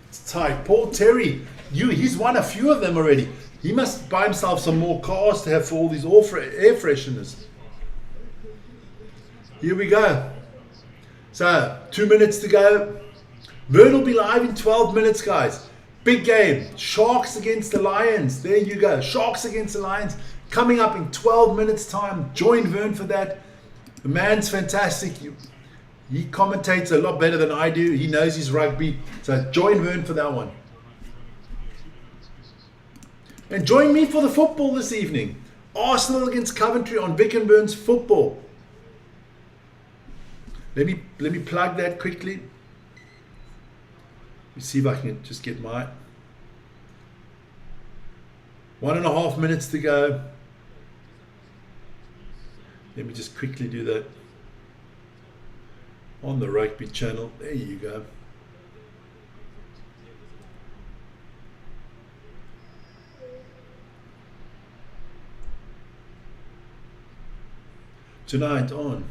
It's tight. Paul Terry, he's won a few of them already. He must buy himself some more cars to have for all these air fresheners. Here we go. So, 2 minutes to go. Vern will be live in 12 minutes, guys. Big game. Sharks against the Lions. There you go. Sharks against the Lions. Coming up in 12 minutes time. Join Vern for that. The man's fantastic. He commentates a lot better than I do. He knows his rugby. So join Vern for that one. And join me for the football this evening. Arsenal against Coventry on Vic and Burn's football. Let me plug that quickly. Let me see if I can just get my 1.5 minutes to go. Let me just quickly do that on the Rugby channel. There you go. Tonight on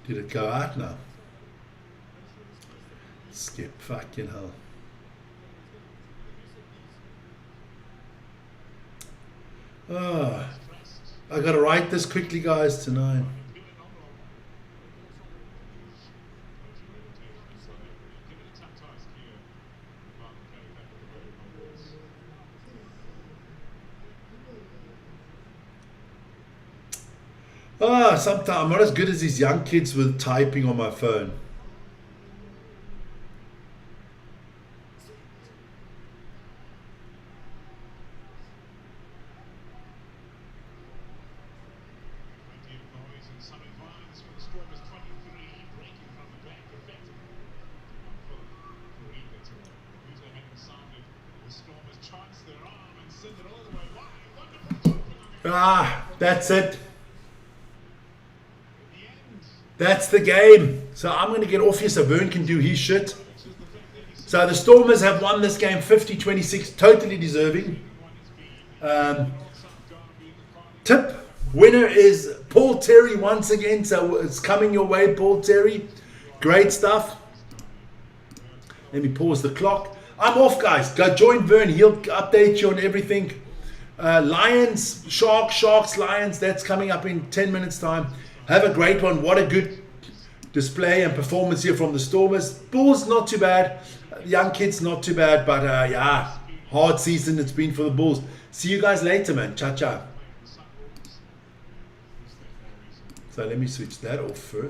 did it go out now? Skip, fucking hell. I gotta write this quickly, guys, tonight. Sometimes I'm not as good as these young kids with typing on my phone. That's it. That's the game. So I'm going to get off here so Vern can do his shit. So the Stormers have won this game 50-26, totally deserving. Tip winner is Paul Terry once again. So it's coming your way, Paul Terry. Great stuff. Let me pause the clock. I'm off, guys. Go join Vern. He'll update you on everything. Lions, Sharks, Lions. That's coming up in 10 minutes time. Have a great one. What a good display and performance here from the Stormers. Bulls not too bad. Young kids not too bad. But yeah, hard season it's been for the Bulls. See you guys later, man. Ciao, ciao. So let me switch that off first.